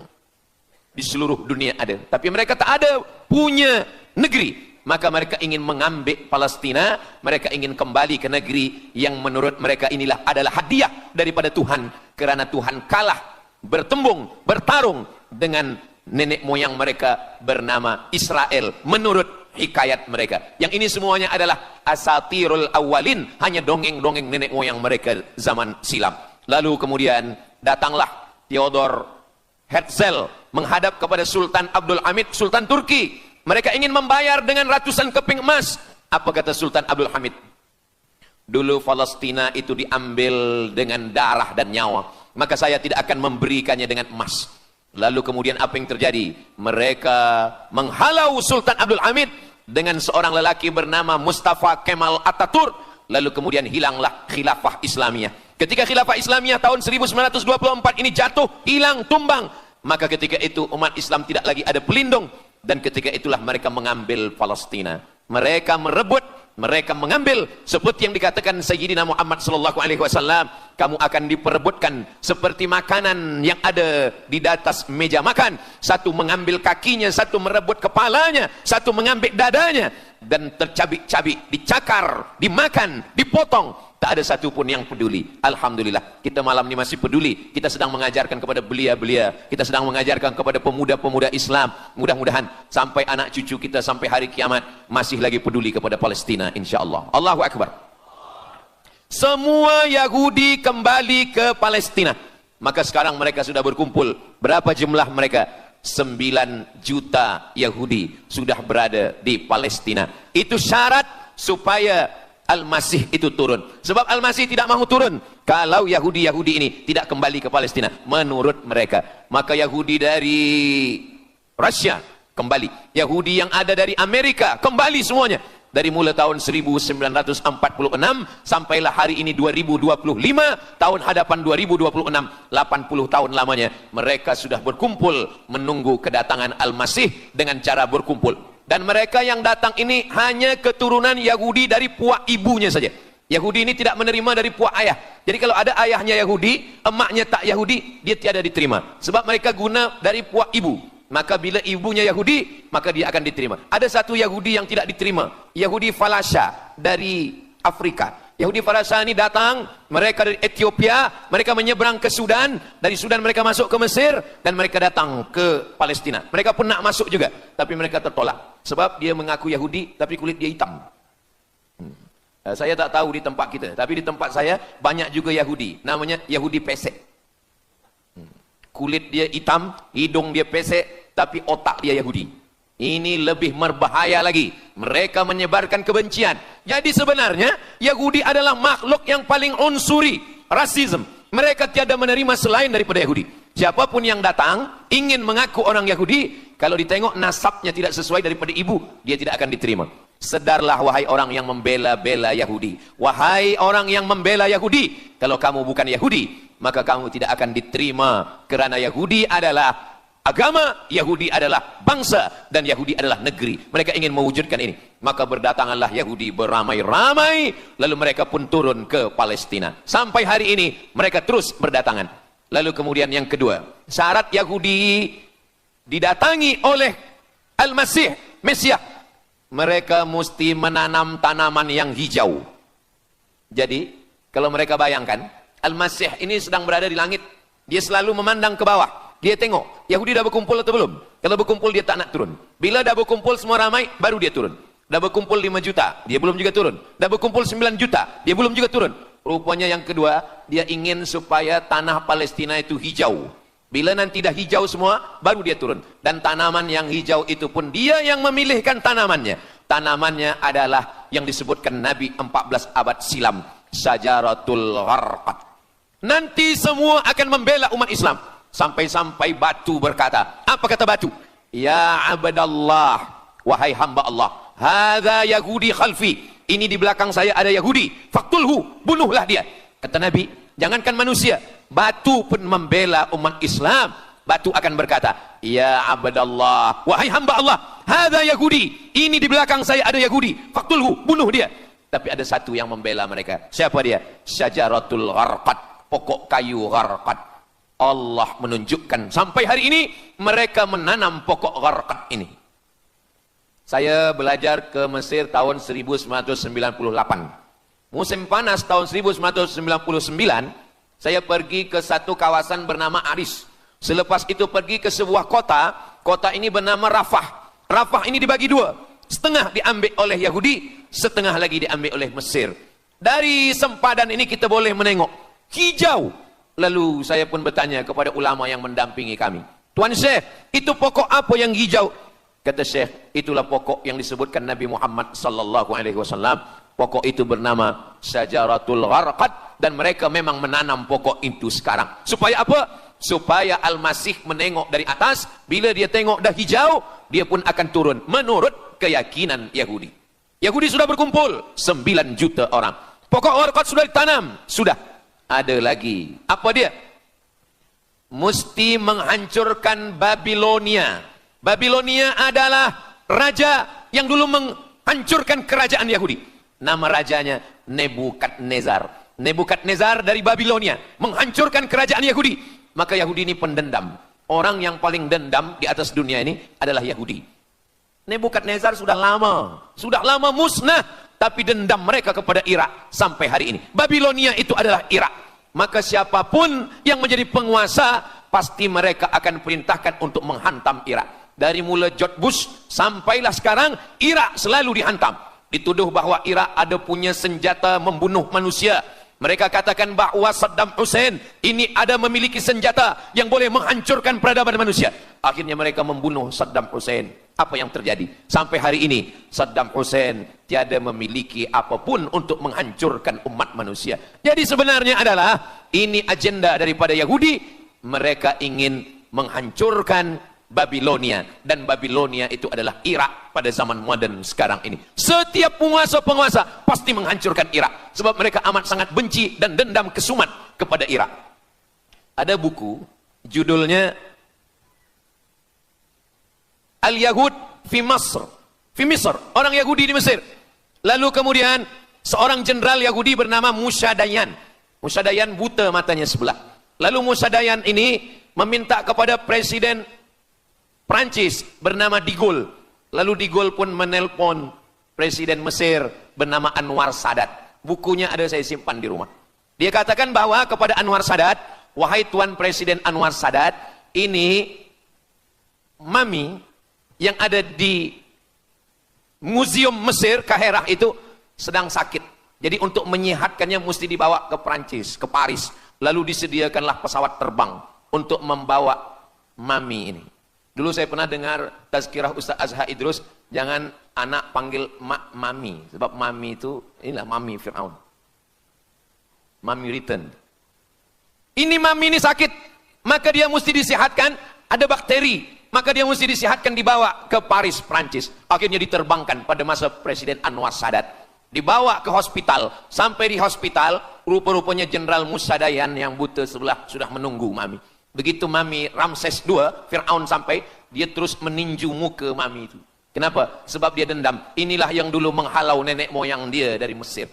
di seluruh dunia ada, tapi mereka tak ada punya negeri. Maka mereka ingin mengambil Palestina, mereka ingin kembali ke negeri yang menurut mereka inilah adalah hadiah daripada Tuhan, kerana Tuhan kalah bertembung, bertarung dengan nenek moyang mereka bernama Israel menurut hikayat mereka. Yang ini semuanya adalah asatirul awalin, hanya dongeng-dongeng nenek moyang mereka zaman silam. Lalu kemudian datanglah Theodor Herzl menghadap kepada Sultan Abdul Hamid, Sultan Turki. Mereka ingin membayar dengan ratusan keping emas. Apa kata Sultan Abdul Hamid? Dulu Palestina itu diambil dengan darah dan nyawa, maka saya tidak akan memberikannya dengan emas. Lalu kemudian apa yang terjadi? Mereka menghalau Sultan Abdul Hamid dengan seorang lelaki bernama Mustafa Kemal Ataturk. Lalu kemudian hilanglah khilafah Islamiyah. Ketika khilafah Islamiyah tahun 1924 ini jatuh, hilang, tumbang, maka ketika itu umat Islam tidak lagi ada pelindung. Dan ketika itulah mereka mengambil Palestina. Mereka merebut, mereka mengambil, seperti yang dikatakan Sayyidina Muhammad sallallahu alaihi wasallam, kamu akan diperebutkan seperti makanan yang ada di atas meja makan. Satu mengambil kakinya, satu merebut kepalanya, satu mengambil dadanya, dan tercabik-cabik, dicakar, dimakan, dipotong. Tak ada satu pun yang peduli. Alhamdulillah, kita malam ini masih peduli. Kita sedang mengajarkan kepada belia-belia, kita sedang mengajarkan kepada pemuda-pemuda Islam. Mudah-mudahan sampai anak cucu kita sampai hari kiamat masih lagi peduli kepada Palestina, insyaAllah. Allahu Akbar. Semua Yahudi kembali ke Palestina. Maka sekarang mereka sudah berkumpul. Berapa jumlah mereka? 9 juta Yahudi sudah berada di Palestina. Itu syarat supaya Al-Masih itu turun. Sebab Al-Masih tidak mahu turun kalau Yahudi-Yahudi ini tidak kembali ke Palestina menurut mereka. Maka Yahudi dari Rusia kembali, Yahudi yang ada dari Amerika kembali semuanya. Dari mulai tahun 1946 sampailah hari ini 2025, tahun hadapan 2026, 80 tahun lamanya mereka sudah berkumpul menunggu kedatangan Al-Masih dengan cara berkumpul. Dan mereka yang datang ini hanya keturunan Yahudi dari puak ibunya saja. Yahudi ini tidak menerima dari puak ayah. Jadi kalau ada ayahnya Yahudi, emaknya tak Yahudi, dia tiada diterima. Sebab mereka guna dari puak ibu. Maka bila ibunya Yahudi, maka dia akan diterima. Ada satu Yahudi yang tidak diterima. Yahudi Falasha dari Afrika. Yahudi Falasha ini datang, mereka dari Ethiopia, mereka menyeberang ke Sudan, dari Sudan mereka masuk ke Mesir, dan mereka datang ke Palestina. Mereka pun nak masuk juga, tapi mereka tertolak. Sebab dia mengaku Yahudi, tapi kulit dia hitam. Saya tak tahu di tempat kita, tapi di tempat saya banyak juga Yahudi, namanya Yahudi pesek. Kulit dia hitam, hidung dia pesek, tapi otak dia Yahudi. Ini lebih berbahaya lagi. Mereka menyebarkan kebencian. Jadi sebenarnya Yahudi adalah makhluk yang paling unsuri, rasisme. Mereka tiada menerima selain daripada Yahudi. Siapapun yang datang ingin mengaku orang Yahudi, kalau ditengok nasabnya tidak sesuai daripada ibu, dia tidak akan diterima. Sedarlah wahai orang yang membela-bela Yahudi. Wahai orang yang membela Yahudi, kalau kamu bukan Yahudi, maka kamu tidak akan diterima, kerana Yahudi adalah agama, Yahudi adalah bangsa, dan Yahudi adalah negeri. Mereka ingin mewujudkan ini. Maka berdatanganlah Yahudi beramai-ramai, lalu mereka pun turun ke Palestina. Sampai hari ini mereka terus berdatangan. Lalu kemudian yang kedua, syarat Yahudi didatangi oleh Al-Masih, Mesias, mereka mesti menanam tanaman yang hijau. Jadi kalau mereka bayangkan, Al-Masih ini sedang berada di langit, dia selalu memandang ke bawah. Dia tengok, Yahudi dah berkumpul atau belum? Kalau berkumpul dia tak nak turun. Bila dah berkumpul semua ramai, baru dia turun. Dah berkumpul 5 juta, dia belum juga turun. Dah berkumpul 9 juta, dia belum juga turun. Rupanya yang kedua, dia ingin supaya tanah Palestina itu hijau. Bila nanti dah hijau semua, baru dia turun. Dan tanaman yang hijau itu pun dia yang memilihkan tanamannya. Tanamannya adalah yang disebutkan Nabi 14 abad silam, Syajaratul Gharqad. Nanti semua akan membela umat Islam. Sampai-sampai batu berkata, apa kata batu? Ya abdallah, wahai hamba Allah, hadza Yahudi khalfi, ini di belakang saya ada Yahudi, faktulhu, bunuhlah dia. Kata Nabi, jangankan manusia, batu pun membela umat Islam. Batu akan berkata, ya abdallah, wahai hamba Allah, hadza Yahudi, ini di belakang saya ada Yahudi, faktulhu, bunuh dia. Tapi ada satu yang membela mereka. Siapa dia? Syajaratul Gharqad, pokok kayu Gharqad. Allah menunjukkan sampai hari ini mereka menanam pokok Gharqad ini. Saya belajar ke Mesir tahun 1998. Musim panas tahun 1999, saya pergi ke satu kawasan bernama Aris. Selepas itu pergi ke sebuah kota, kota ini bernama Rafah. Rafah ini dibagi dua, setengah diambil oleh Yahudi, setengah lagi diambil oleh Mesir. Dari sempadan ini kita boleh menengok hijau. Lalu saya pun bertanya kepada ulama yang mendampingi kami, Tuan Syekh, itu pokok apa yang hijau? Kata Syekh, itulah pokok yang disebutkan Nabi Muhammad sallallahu alaihi wasallam. Pokok itu bernama Syajaratul Gharqad, dan mereka memang menanam pokok itu sekarang. Supaya apa? Supaya Al-Masih menengok dari atas, bila dia tengok dah hijau, dia pun akan turun menurut keyakinan Yahudi. Yahudi sudah berkumpul 9 juta orang. Pokok Gharqad sudah ditanam, sudah. Ada lagi. Apa dia? Mesti menghancurkan Babilonia. Babilonia adalah raja yang dulu menghancurkan kerajaan Yahudi. Nama rajanya Nebukadnezar. Nebukadnezar dari Babilonia menghancurkan kerajaan Yahudi. Maka Yahudi ini pendendam. Orang yang paling dendam di atas dunia ini adalah Yahudi. Nebukadnezar sudah lama musnah, tapi dendam mereka kepada Irak sampai hari ini. Babilonia itu adalah Irak. Maka siapapun yang menjadi penguasa, pasti mereka akan perintahkan untuk menghantam Irak. Dari mula George Bush sampailah sekarang, Irak selalu dihantam. Dituduh bahwa Irak ada punya senjata membunuh manusia. Mereka katakan bahwa Saddam Hussein ini ada memiliki senjata yang boleh menghancurkan peradaban manusia. Akhirnya mereka membunuh Saddam Hussein. Apa yang terjadi? Sampai hari ini Saddam Hussein tiada memiliki apapun untuk menghancurkan umat manusia. Jadi sebenarnya adalah ini agenda daripada Yahudi. Mereka ingin menghancurkan Babilonia, dan Babilonia itu adalah Irak pada zaman modern sekarang ini. Setiap penguasa-penguasa pasti menghancurkan Irak, sebab mereka amat sangat benci dan dendam kesumat kepada Irak. Ada buku judulnya Al-Yahud fi Masr, fi Misr, orang Yahudi di Mesir. Lalu kemudian seorang jenderal Yahudi bernama Musa Dayan. Musa Dayan buta matanya sebelah. Lalu Musa Dayan ini meminta kepada Presiden Prancis bernama De Gaulle. Lalu De Gaulle pun menelpon Presiden Mesir bernama Anwar Sadat. Bukunya ada, saya simpan di rumah. Dia katakan bahwa kepada Anwar Sadat, wahai Tuan Presiden Anwar Sadat, ini mami yang ada di Museum Mesir Kaherah itu sedang sakit. Jadi untuk menyehatkannya mesti dibawa ke Prancis, ke Paris. Lalu disediakanlah pesawat terbang untuk membawa mami ini. Dulu saya pernah dengar tazkirah Ustaz Azhar Idrus, jangan anak panggil mami, sebab mami itu, inilah mami Fir'aun. Mami return. Ini mami ini sakit, maka dia mesti disehatkan, ada bakteri, maka dia mesti disehatkan, dibawa ke Paris, Prancis. Akhirnya diterbangkan pada masa Presiden Anwar Sadat. Dibawa ke hospital, sampai di hospital, rupa-rupanya Jenderal Musa Dayan yang buta sebelah sudah menunggu mami. Begitu mami Ramses II, Fir'aun sampai, dia terus meninju muka mami itu. Kenapa? Sebab dia dendam. Inilah yang dulu menghalau nenek moyang dia dari Mesir.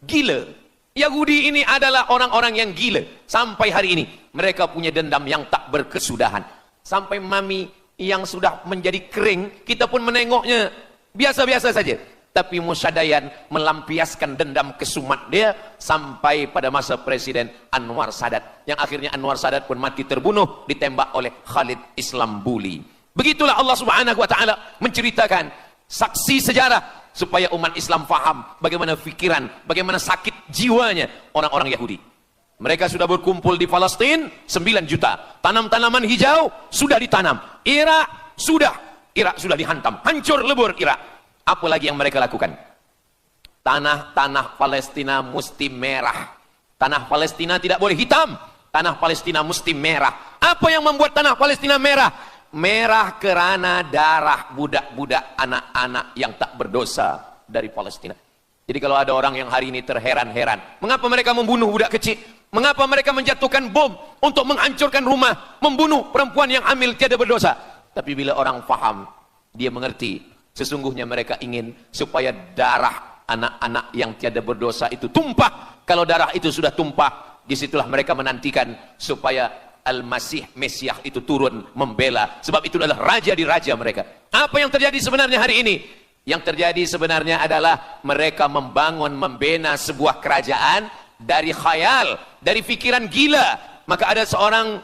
Gila. Yahudi ini adalah orang-orang yang gila. Sampai hari ini, mereka punya dendam yang tak berkesudahan. Sampai mami yang sudah menjadi kering, kita pun menengoknya biasa-biasa saja. Tapi Musa Dayan melampiaskan dendam kesumat dia sampai pada masa Presiden Anwar Sadat. Yang akhirnya Anwar Sadat pun mati terbunuh, ditembak oleh Khalid Islambuli. Begitulah Allah Subhanahu wa Ta'ala menceritakan saksi sejarah supaya umat Islam faham bagaimana fikiran, bagaimana sakit jiwanya orang-orang Yahudi. Mereka sudah berkumpul di Palestina 9 juta. Tanam-tanaman hijau sudah ditanam. Irak sudah dihantam. Hancur lebur Irak. Apa lagi yang mereka lakukan? tanah Palestina mesti merah. Tanah Palestina tidak boleh hitam. Tanah Palestina mesti merah. Apa yang membuat tanah Palestina merah? Merah karena darah budak-budak anak-anak yang tak berdosa dari Palestina. Jadi kalau ada orang yang hari ini terheran-heran, mengapa mereka membunuh budak kecil? Mengapa mereka menjatuhkan bom untuk menghancurkan rumah, membunuh perempuan yang hamil tiada berdosa? Tapi bila orang faham, dia mengerti, sesungguhnya mereka ingin supaya darah anak-anak yang tiada berdosa itu tumpah. Kalau darah itu sudah tumpah, disitulah mereka menantikan supaya Al-Masih, Mesiah itu turun membela. Sebab itu adalah raja di raja mereka. Apa yang terjadi sebenarnya hari ini? Yang terjadi sebenarnya adalah mereka membangun, membina sebuah kerajaan dari khayal, dari pikiran gila. Maka ada seorang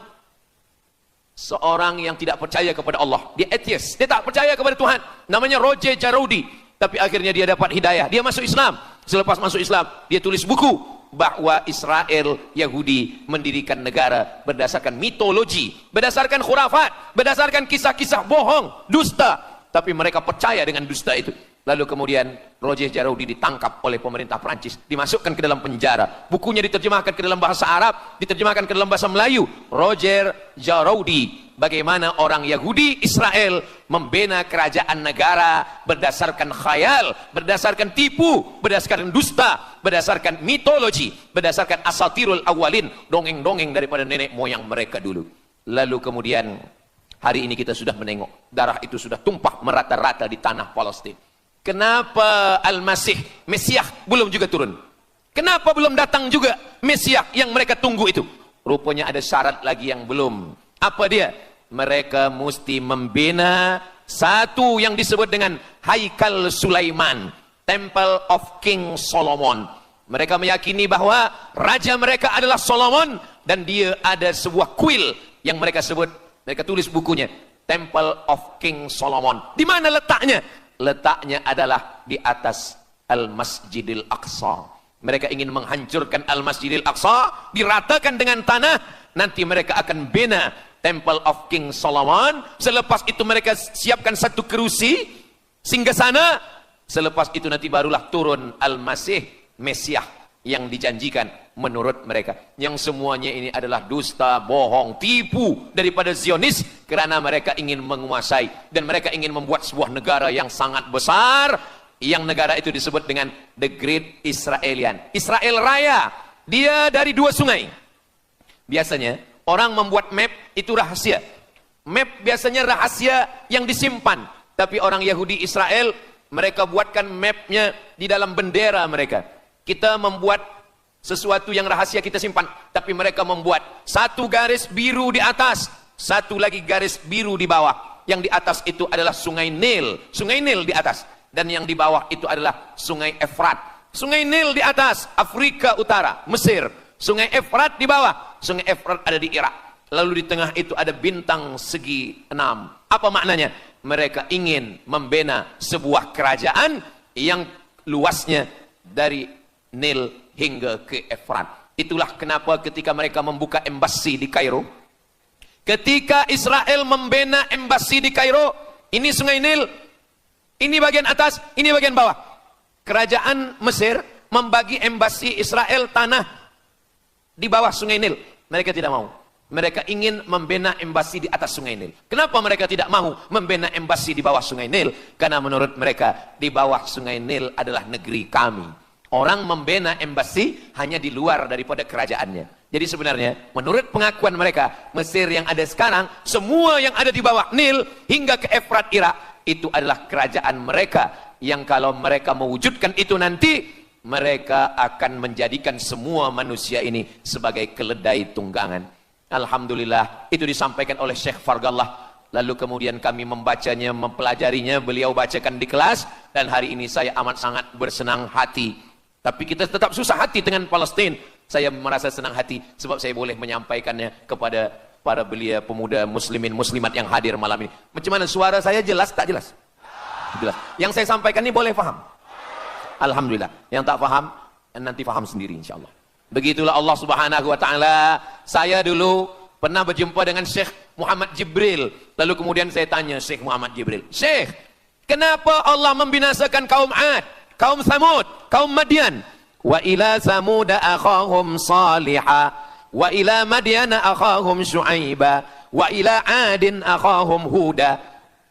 yang tidak percaya kepada Allah. Dia atheist, dia tak percaya kepada Tuhan. Namanya Roger Jaroudi. Tapi akhirnya dia dapat hidayah. Dia masuk Islam. Selepas masuk Islam, dia tulis buku bahwa Israel, Yahudi mendirikan negara berdasarkan mitologi, berdasarkan khurafat, berdasarkan kisah-kisah bohong, dusta. Tapi mereka percaya dengan dusta itu. Lalu kemudian Roger Jaroudi ditangkap oleh pemerintah Prancis, dimasukkan ke dalam penjara. Bukunya diterjemahkan ke dalam bahasa Arab, diterjemahkan ke dalam bahasa Melayu. Roger Jaroudi, bagaimana orang Yahudi Israel membina kerajaan negara berdasarkan khayal, berdasarkan tipu, berdasarkan dusta, berdasarkan mitologi, berdasarkan asatirul awalin, dongeng-dongeng daripada nenek moyang mereka dulu. Lalu kemudian hari ini kita sudah menengok, darah itu sudah tumpah merata-rata di tanah Palestina. Kenapa Al-Masih, Mesiah belum juga turun? Kenapa belum datang juga Mesiah yang mereka tunggu itu? Rupanya ada syarat lagi yang belum. Apa dia? Mereka mesti membina satu yang disebut dengan Haikal Sulaiman, Temple of King Solomon. Mereka meyakini bahwa raja mereka adalah Solomon, dan dia ada sebuah kuil yang mereka sebut, mereka tulis bukunya, Temple of King Solomon. Di mana letaknya? Letaknya adalah di atas Al-Masjidil Aqsa. Mereka ingin menghancurkan Al-Masjidil Aqsa, diratakan dengan tanah. Nanti mereka akan bina Temple of King Solomon. Selepas itu mereka siapkan satu kerusi singgasana. Selepas itu nanti barulah turun Al-Masih, Mesiah yang dijanjikan menurut mereka. Yang semuanya ini adalah dusta, bohong, tipu daripada Zionis, karena mereka ingin menguasai dan mereka ingin membuat sebuah negara yang sangat besar, yang negara itu disebut dengan The Great Israelian, Israel Raya. Dia dari dua sungai. Biasanya orang membuat map itu rahasia. Map biasanya rahasia yang disimpan. Tapi orang Yahudi Israel, mereka buatkan mapnya di dalam bendera mereka. Kita membuat sesuatu yang rahasia kita simpan, tapi mereka membuat satu garis biru di atas, satu lagi garis biru di bawah. Yang di atas itu adalah sungai Nil di atas, dan yang di bawah itu adalah sungai Efrat. Sungai Nil di atas, Afrika Utara, Mesir. Sungai Efrat di bawah, sungai Efrat ada di Irak. Lalu di tengah itu ada bintang segi 6. Apa maknanya? Mereka ingin membina sebuah kerajaan yang luasnya dari Nil hingga ke Efrat. Itulah kenapa ketika mereka membuka embasi di Kairo, ketika Israel membina embasi di Kairo, ini sungai Nil, ini bagian atas, ini bagian bawah. Kerajaan Mesir membagi embasi Israel tanah di bawah sungai Nil. Mereka tidak mau. Mereka ingin membina embasi di atas sungai Nil. Kenapa mereka tidak mau membina embasi di bawah sungai Nil? Karena menurut mereka di bawah sungai Nil adalah negeri kami. Orang membina embasi hanya di luar daripada kerajaannya. Jadi sebenarnya menurut pengakuan mereka, Mesir yang ada sekarang, semua yang ada di bawah Nil hingga ke Efrat Irak, itu adalah kerajaan mereka. Yang kalau mereka mewujudkan itu nanti, mereka akan menjadikan semua manusia ini sebagai keledai tunggangan. Alhamdulillah, itu disampaikan oleh Syekh Fargallah. Lalu kemudian kami membacanya, mempelajarinya, beliau bacakan di kelas, dan hari ini saya amat sangat bersenang hati. Tapi kita tetap susah hati dengan Palestina. Saya merasa senang hati sebab saya boleh menyampaikannya kepada para belia pemuda muslimin muslimat yang hadir malam ini. Macam mana suara saya, jelas tak jelas? Jelas. Yang saya sampaikan ini boleh faham? Alhamdulillah. Yang tak faham nanti faham sendiri insyaallah. Begitulah Allah Subhanahu wa taala. Saya dulu pernah berjumpa dengan Syekh Muhammad Jibril. Lalu kemudian saya tanya Syekh Muhammad Jibril, "Syekh, kenapa Allah membinasakan kaum Ad, kaum Samud, kaum Madian. Wa ila Samuda akhahum Salihah, wa ila Madyana akhahum Syuaiba, wa ila Adin akhahum Huda.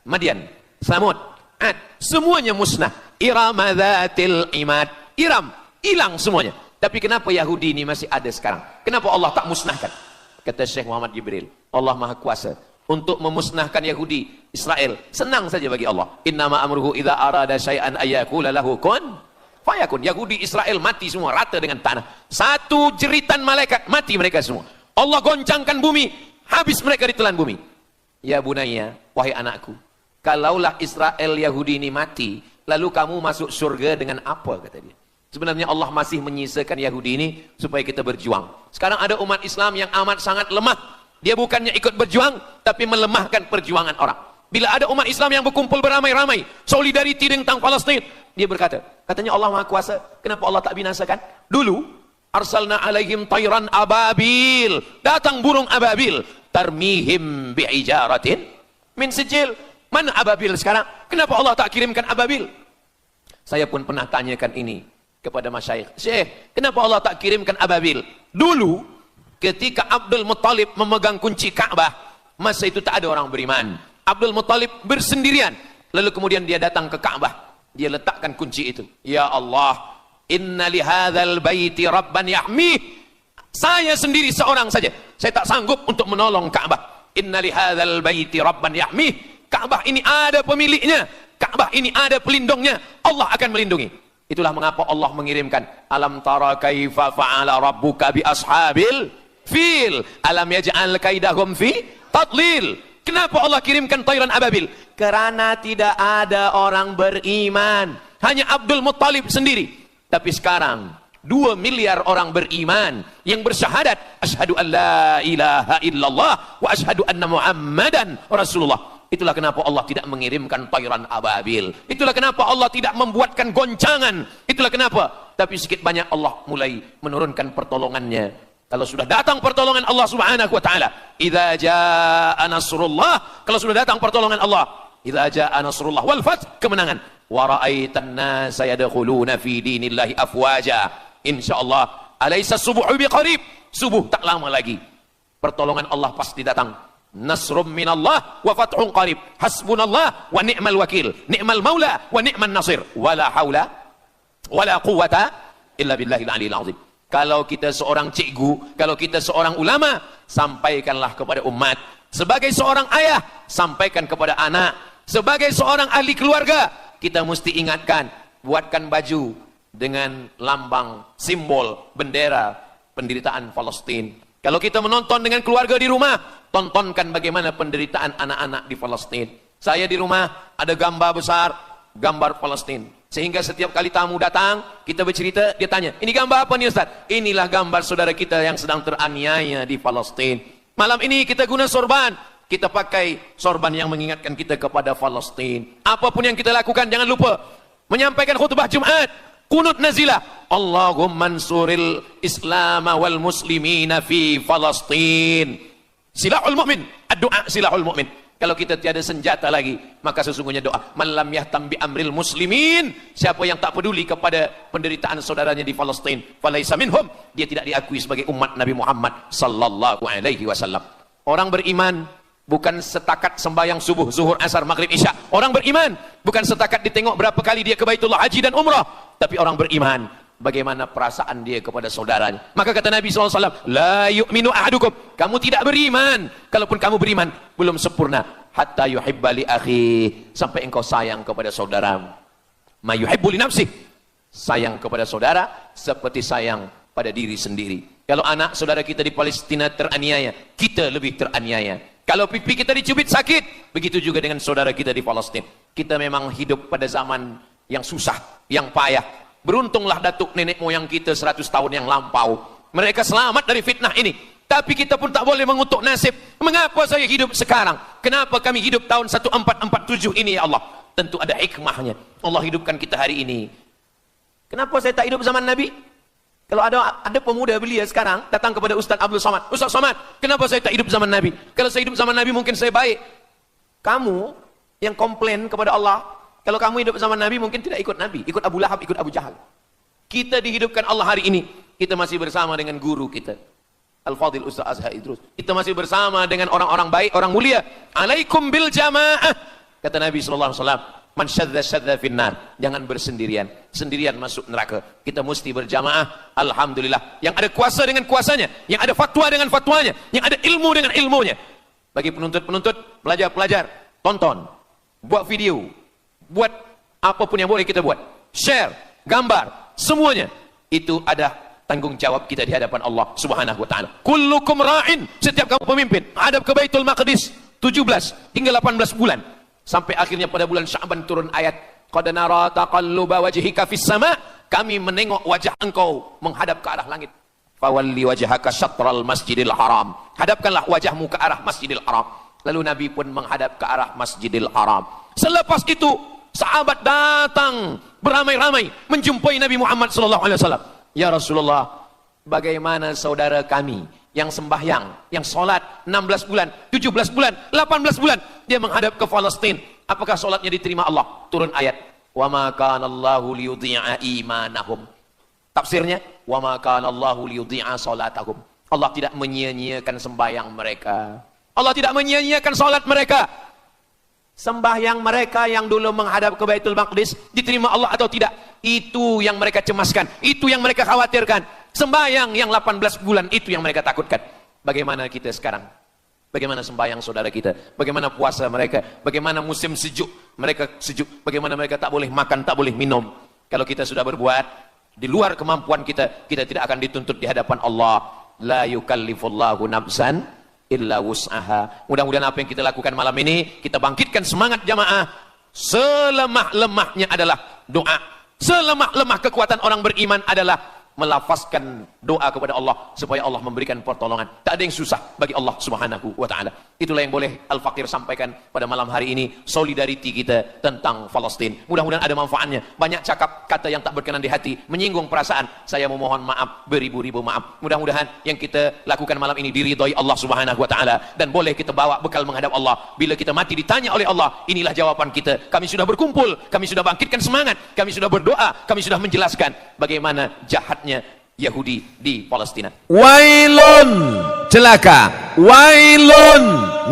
Madian, Samud, Ad, semuanya musnah. Iram dzatil imad. Iram, hilang semuanya. Tapi kenapa Yahudi ini masih ada sekarang? Kenapa Allah tak musnahkan? Kata Syekh Muhammad Jibril, Allah Maha Kuasa untuk memusnahkan Yahudi, Israel. Senang saja bagi Allah. Innama amruhu idza arada syai'an ayyakula lahu kun fayakun. Yahudi Israel mati semua rata dengan tanah. Satu jeritan malaikat mati mereka semua. Allah goncangkan bumi, habis mereka ditelan bumi. Ya bunayya, wahai anakku, kalaulah Israel Yahudi ini mati, lalu kamu masuk surga dengan apa, kata dia. Sebenarnya Allah masih menyisakan Yahudi ini supaya kita berjuang. Sekarang ada umat Islam yang amat sangat lemah. Dia bukannya ikut berjuang, tapi melemahkan perjuangan orang. Bila ada umat Islam yang berkumpul beramai-ramai, solidariti tentang Palestin, dia berkata, katanya Allah Maha Kuasa, kenapa Allah tak binasakan? Dulu, arsalna alaihim tayran ababil, datang burung ababil, tarmihim bi'ijaratin min sijil. Mana ababil sekarang? Kenapa Allah tak kirimkan ababil? Saya pun pernah tanyakan ini kepada masyayikh. Syekh, kenapa Allah tak kirimkan ababil? Dulu, ketika Abdul Muttalib memegang kunci Ka'bah, masa itu tak ada orang beriman. Abdul Muttalib bersendirian. Lalu kemudian dia datang ke Ka'bah. Dia letakkan kunci itu. Ya Allah, inna lihadzal baiti rabban yahmih. Saya sendiri seorang saja. Saya tak sanggup untuk menolong Ka'bah. Inna lihadzal baiti rabban yahmih. Ka'bah ini ada pemiliknya. Ka'bah ini ada pelindungnya. Allah akan melindungi. Itulah mengapa Allah mengirimkan alam tara kaifa fa'ala rabbuka bi ashabil fil alam yaj'al kaidahum fi tadlil. Kenapa Allah kirimkan tayran ababil? Karena tidak ada orang beriman, hanya Abdul Muttalib sendiri. Tapi sekarang 2 miliar orang beriman yang bersyahadat asyhadu an la ilaha illallah wa asyhadu anna muhammadan rasulullah. Itulah kenapa Allah tidak mengirimkan tayran ababil. Itulah kenapa Allah tidak membuatkan goncangan. Itulah kenapa. Tapi sedikit banyak Allah mulai menurunkan pertolongannya. Kalau sudah datang pertolongan Allah subhanahu wa ta'ala. Idza jaa nasrullah. Kalau sudah datang pertolongan Allah. Idza jaa nasrullah wal fath, kemenangan. Wa ra'aitan nasa yadkhuluna fi dinillahi afwaja. Insyaallah. Alaysa subuhu biqarib. Subuh tak lama lagi. Pertolongan Allah pasti datang. Nasrum minallah wa fathun qarib. Hasbunallah wa ni'mal wakil. Ni'mal maula wa ni'man nasir. Wala haula wala quwata illa billahil aliyil azim. Kalau kita seorang cikgu, kalau kita seorang ulama, sampaikanlah kepada umat. Sebagai seorang ayah, sampaikan kepada anak. Sebagai seorang ahli keluarga, kita mesti ingatkan, buatkan baju dengan lambang, simbol, bendera penderitaan Palestin. Kalau kita menonton dengan keluarga di rumah, tontonkan bagaimana penderitaan anak-anak di Palestin. Saya di rumah ada gambar besar, gambar Palestin. Sehingga setiap kali tamu datang, kita bercerita, dia tanya, ini gambar apa nih Ustaz? Inilah gambar saudara kita yang sedang teraniaya di Palestin. Malam ini kita guna sorban. Kita pakai sorban yang mengingatkan kita kepada Palestin. Apapun yang kita lakukan, jangan lupa menyampaikan khutbah Jumat. Kunut nazilah. Allahumma ansuril Islam wal muslimina fi Palestin. Silahul mu'min. Doa silahul mu'min. Kalau kita tiada senjata lagi, maka sesungguhnya doa. Man lam yahtam bi amril muslimin. Siapa yang tak peduli kepada penderitaan saudaranya di Palestin, falaisa minhum. Dia tidak diakui sebagai umat Nabi Muhammad sallallahu alaihi wasallam. Orang beriman bukan setakat sembahyang subuh, zuhur, asar, maghrib, isya. Orang beriman bukan setakat ditengok berapa kali dia ke Baitullah haji dan umrah. Tapi orang beriman, bagaimana perasaan dia kepada saudaranya. Maka kata Nabi SAW, la yu'minu ahadukum. Kamu tidak beriman. Kalaupun kamu beriman, belum sempurna. Hatta yuhibba li akhi. Sampai engkau sayang kepada saudaramu. Ma yuhibbu li nafsih. Sayang kepada saudara, seperti sayang pada diri sendiri. Kalau anak saudara kita di Palestina teraniaya, kita lebih teraniaya. Kalau pipi kita dicubit sakit, begitu juga dengan saudara kita di Palestina. Kita memang hidup pada zaman yang susah, yang payah. Beruntunglah datuk nenek moyang kita 100 tahun yang lampau. Mereka selamat dari fitnah ini. Tapi kita pun tak boleh mengutuk nasib. Mengapa saya hidup sekarang? Kenapa kami hidup tahun 1447 ini ya Allah? Tentu ada hikmahnya. Allah hidupkan kita hari ini. Kenapa saya tak hidup zaman Nabi? Kalau ada pemuda belia sekarang datang kepada Ustaz Abdul Somad. Ustaz Somad, kenapa saya tak hidup zaman Nabi? Kalau saya hidup zaman Nabi mungkin saya baik. Kamu yang komplain kepada Allah, Kalau kamu hidup sama Nabi mungkin tidak ikut Nabi, ikut Abu Lahab, ikut Abu Jahal. Kita dihidupkan Allah hari ini, kita masih bersama dengan guru kita, Al-Fadhil Ustaz Azhar Idrus. Kita masih bersama dengan orang-orang baik, orang mulia. Alaikum bil jamaah. Kata Nabi SAW, man syadza finnar, jangan bersendirian, sendirian masuk neraka. Kita mesti berjamaah. Alhamdulillah, yang ada kuasa dengan kuasanya, yang ada fatwa dengan fatwanya, yang ada ilmu dengan ilmunya. Bagi penuntut-penuntut, pelajar-pelajar, tonton, buat video, buat apapun yang boleh kita buat, share, gambar, semuanya itu ada tanggung jawab kita di hadapan Allah Subhanahu wa taala. Kullukum ra'in, setiap kamu pemimpin, hadap ke Baitul Maqdis 17 hingga 18 bulan. Sampai akhirnya pada bulan Sya'ban turun ayat, qad nara taqalluba wajhika fis sama', kami menengok wajah engkau menghadap ke arah langit. Fawalli wajhaka syatral masjidil haram, hadapkanlah wajahmu ke arah Masjidil Haram. Lalu Nabi pun menghadap ke arah Masjidil Haram. Selepas itu sahabat datang beramai-ramai menjumpai Nabi Muhammad SAW. Ya Rasulullah, bagaimana saudara kami yang sembahyang, yang sholat 16 bulan, 17 bulan, 18 bulan, dia menghadap ke Palestina. Apakah sholatnya diterima Allah? Turun ayat, wa ma kana Allahu liyudhi'a imanahum. Tafsirnya, wa ma kana Allahu liyudhi'a salatahum. Allah tidak menyia-nyiakan sembahyang mereka. Allah tidak menyia-nyiakan sholat mereka. Sembahyang mereka yang dulu menghadap ke Baitul Maqdis diterima Allah atau tidak, itu yang mereka cemaskan, itu yang mereka khawatirkan. Sembahyang yang 18 bulan itu yang mereka takutkan. Bagaimana kita sekarang? Bagaimana sembahyang saudara kita? Bagaimana puasa mereka? Bagaimana musim sejuk? Mereka sejuk. Bagaimana mereka tak boleh makan, tak boleh minum? Kalau kita sudah berbuat di luar kemampuan kita, kita tidak akan dituntut di hadapan Allah. La yukallifullahu nafsan illa wus'aha. Mudah-mudahan apa yang kita lakukan malam ini, kita bangkitkan semangat jamaah. Selemah-lemahnya adalah doa. Selemah-lemah kekuatan orang beriman adalah melafazkan doa kepada Allah supaya Allah memberikan pertolongan. Tak ada yang susah bagi Allah Subhanahu wa taala. Itulah yang boleh Al-Fakir sampaikan pada malam hari ini, solidariti kita tentang Palestina. Mudah-mudahan ada manfaatnya. Banyak cakap kata yang tak berkenan di hati, menyinggung perasaan. Saya memohon maaf, beribu-ribu maaf. Mudah-mudahan yang kita lakukan malam ini diridhai Allah Subhanahu wa taala dan boleh kita bawa bekal menghadap Allah. Bila kita mati ditanya oleh Allah, inilah jawaban kita. Kami sudah berkumpul, kami sudah bangkitkan semangat, kami sudah berdoa, kami sudah menjelaskan bagaimana jahatnya Yahudi di Palestina. Wailun, celaka. Wailun,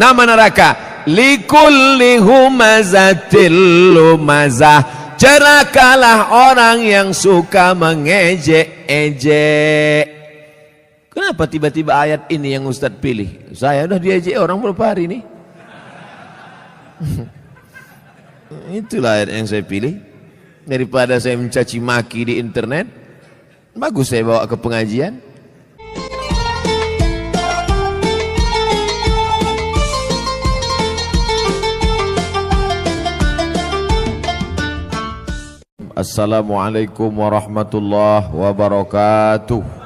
nama neraka. Likulli humazatil lumazah. Celakalah orang yang suka mengejek-ejek. Kenapa tiba-tiba ayat ini yang Ustadz pilih? Saya udah diejek orang berapa hari ini. Itulah ayat yang saya pilih. Daripada saya mencaci maki di internet, bagus saya bawa ke pengajian. Assalamualaikum warahmatullahi wabarakatuh.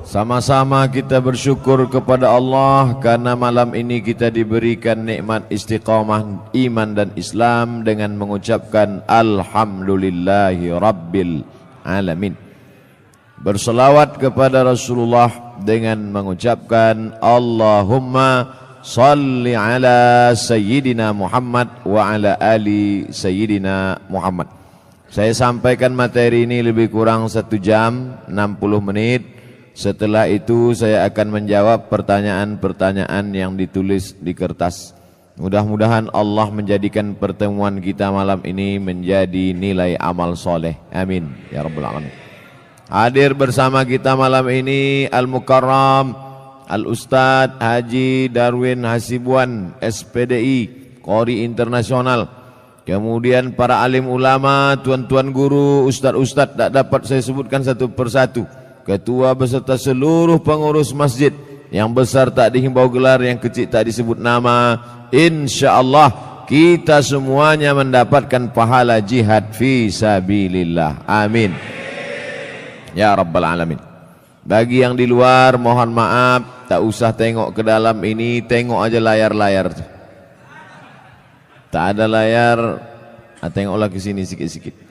Sama-sama kita bersyukur kepada Allah karena malam ini kita diberikan nikmat istiqamah iman dan Islam dengan mengucapkan Alhamdulillahi Rabbil Alamin. Berselawat kepada Rasulullah dengan mengucapkan Allahumma salli ala Sayyidina Muhammad wa ala ali Sayyidina Muhammad. Saya sampaikan materi ini lebih kurang 1 jam 60 menit. Setelah itu saya akan menjawab pertanyaan-pertanyaan yang ditulis di kertas. Mudah-mudahan Allah menjadikan pertemuan kita malam ini menjadi nilai amal soleh. Amin ya rabbal alamin. Hadir bersama kita malam ini Al-Mukarram Al-Ustadz Haji Darwin Hasibuan SPDI Qori Internasional. Kemudian para alim ulama, tuan-tuan guru, ustadz-ustadz, tak dapat saya sebutkan satu persatu. Ketua beserta seluruh pengurus masjid, yang besar tak dihimbau gelar, yang kecil tak disebut nama. InsyaAllah kita semuanya mendapatkan pahala jihad fi sabilillah. Amin ya rabbal alamin. Bagi yang di luar mohon maaf, tak usah tengok ke dalam ini, tengok aja layar-layar. Tak ada layar, tengoklah ke sini sikit-sikit.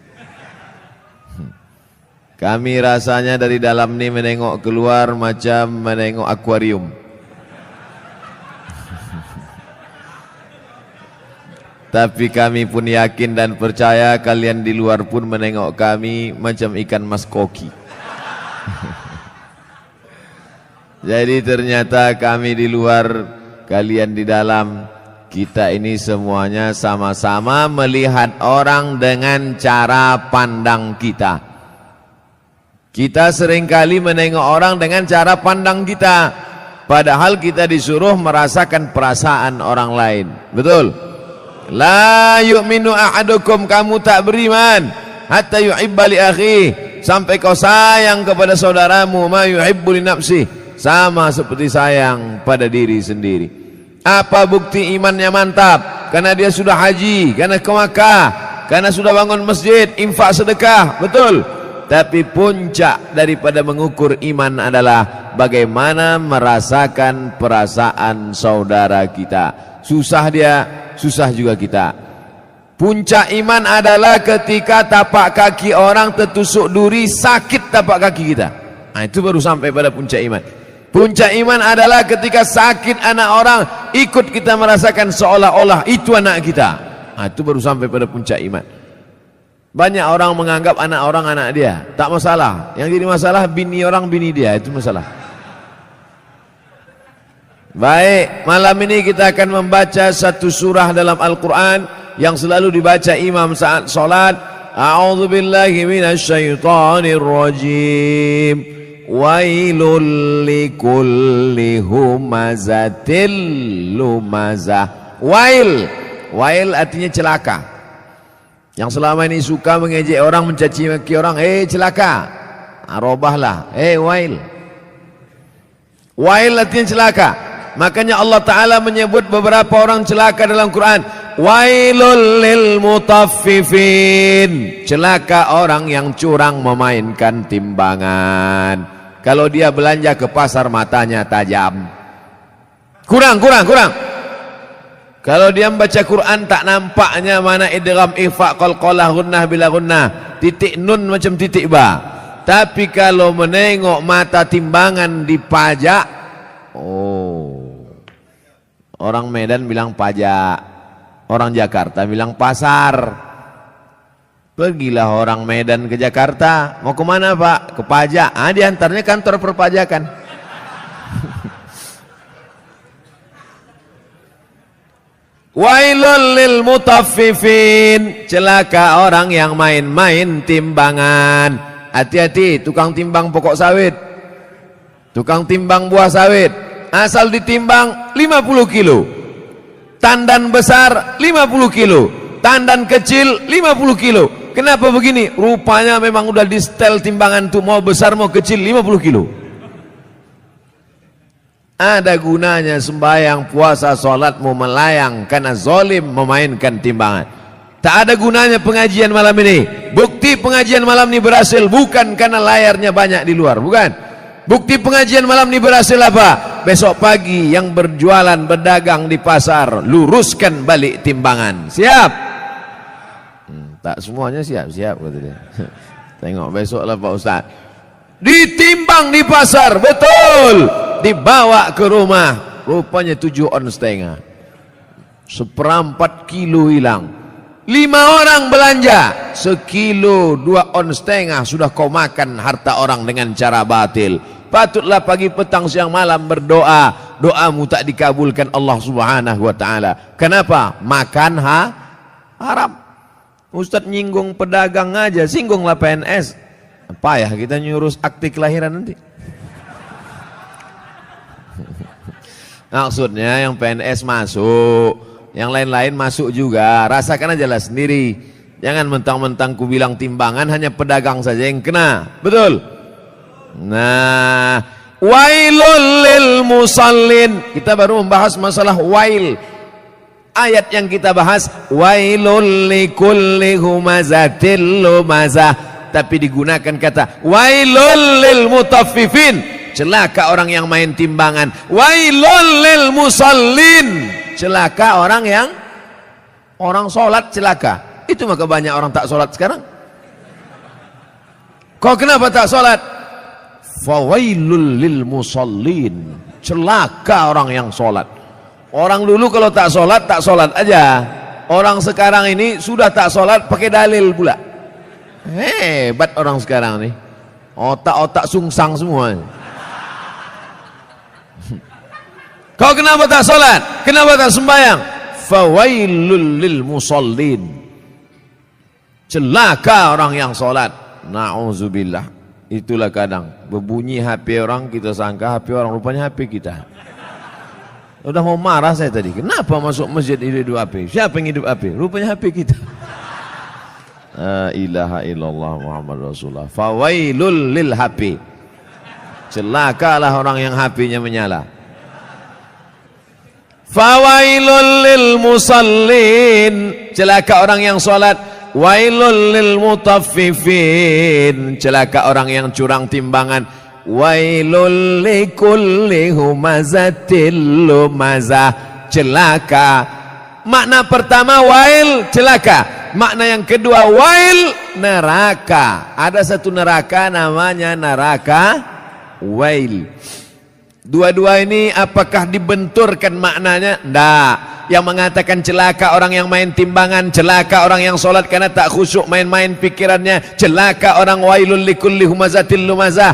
Kami rasanya dari dalam ini menengok keluar macam menengok akuarium. Tapi kami pun yakin dan percaya kalian di luar pun menengok kami macam ikan mas koki. Jadi ternyata kami di luar, kalian di dalam. Kita ini semuanya sama-sama melihat orang dengan cara pandang kita. Kita seringkali menengok orang dengan cara pandang kita, padahal kita disuruh merasakan perasaan orang lain. Betul? La yu'minu ahadukum, kamu tak beriman hatta yuhibba li akhi, sampai kau sayang kepada saudaramu ma yuhibbu li nafsi, sama seperti sayang pada diri sendiri. Apa bukti imannya mantap? Karena dia sudah haji, karena ke Makkah, karena sudah bangun masjid, infak sedekah, betul. Tapi puncak daripada mengukur iman adalah bagaimana merasakan perasaan saudara kita. Susah dia, susah juga kita. Puncak iman adalah ketika tapak kaki orang tertusuk duri, sakit tapak kaki kita. Nah, itu baru sampai pada puncak iman. Puncak iman adalah ketika sakit anak orang, ikut kita merasakan seolah-olah itu anak kita. Nah, itu baru sampai pada puncak iman. Banyak orang menganggap anak orang anak dia, tak masalah. Yang jadi masalah bini orang bini dia, itu masalah. Baik, malam ini kita akan membaca satu surah dalam Al-Quran yang selalu dibaca imam saat solat. A'udzubillahi minasyaitonir rajim. Wailul likulli humazatil lumazah. Wail artinya celaka. Yang selama ini suka mengejek orang, mencaci maki orang, celaka, robahlah, wail. Wail artinya celaka. Makanya Allah Ta'ala menyebut beberapa orang celaka dalam Quran. Wailul lil mutaffifin, celaka orang yang curang memainkan timbangan. Kalau dia belanja ke pasar matanya tajam, kurang. Kalau dia membaca Quran tak nampaknya mana idgham, ikhfa, qalqalah, gunnah bila gunnah, titik nun macam titik ba. Tapi kalau menengok mata timbangan dipajak, orang Medan bilang pajak, orang Jakarta bilang pasar. Pergilah orang Medan ke Jakarta, mau kemana Pak? Ke pajak. Diantaranya kantor perpajakan. Wailul lil mutaffifin, celaka orang yang main-main timbangan. Hati-hati tukang timbang pokok sawit, tukang timbang buah sawit. Asal ditimbang 50 kilo, tandan besar 50 kilo, tandan kecil 50 kilo. Kenapa begini? Rupanya memang udah di setel timbangan tuh, mau besar mau kecil 50 kilo. Ada gunanya sembahyang, puasa, sholatmu melayang karena zalim memainkan timbangan. Tak ada gunanya pengajian malam ini. Bukti pengajian malam ini berhasil bukan karena layarnya banyak di luar, bukan. Bukti pengajian malam ini berhasil apa? Besok pagi yang berjualan, berdagang di pasar, luruskan balik timbangan. Siap? Tak semuanya siap kata dia. Tengok besoklah Pak Ustaz. Ditimbang di pasar, betul. Dibawa ke rumah, rupanya 7,5 on. 1/4 kilo hilang. 5 orang belanja, 1,5 kilo 2,5 on sudah kau makan harta orang dengan cara batil. Patutlah pagi petang siang malam berdoa, doamu tak dikabulkan Allah Subhanahu wa taala. Kenapa? Makan haram. Ustaz nyinggung pedagang aja, singgunglah PNS. Payah kita nyurus akte kelahiran nanti. Maksudnya yang PNS masuk, yang lain-lain masuk juga. Rasakan aja lah sendiri. Jangan mentang-mentang ku bilang timbangan hanya pedagang saja yang kena. Betul? Nah, wailul lil musallin. Kita baru membahas masalah wail. Ayat yang kita bahas wailul likulli humazatil lumazah, tapi digunakan kata wailul lil mutaffifin, celaka orang yang main timbangan. Wailul lil musallin, celaka orang yang sholat celaka. Itu maka banyak orang tak sholat sekarang. Kau kenapa tak sholat? Fawailul lil musallin, celaka orang yang sholat. Orang dulu kalau tak sholat aja. Orang sekarang ini sudah tak sholat pakai dalil pula. Hebat orang sekarang nih. Otak-otak sungsang semua. Kau kenapa tak sholat? Kenapa tak sembahyang? Fawailul lil musallin. Celaka orang yang sholat. Na'udzubillah. Itulah kadang berbunyi HP orang, kita sangka HP orang, rupanya HP kita. Udah mau marah saya tadi. Kenapa masuk masjid hidup HP? Siapa yang hidup HP? Rupanya HP kita. La ilaha illallah Muhammad Rasulullah. Fawailul lil HP. Celakalah orang yang HP-nya menyala. Fawailul lil musallin. Celaka orang yang sholat. Wailul lil mutaffifin. Celaka orang yang curang timbangan. Wailul likulli humazatil lumazah. Celaka. Makna pertama wail, celaka. Makna yang kedua wail, neraka. Ada satu neraka namanya neraka wail. Dua-dua ini apakah dibenturkan maknanya? Tidak. Yang mengatakan celaka orang yang main timbangan, celaka orang yang sholat karena tak khusyuk main-main pikirannya, celaka orang wailul likulli humazatil lumazah.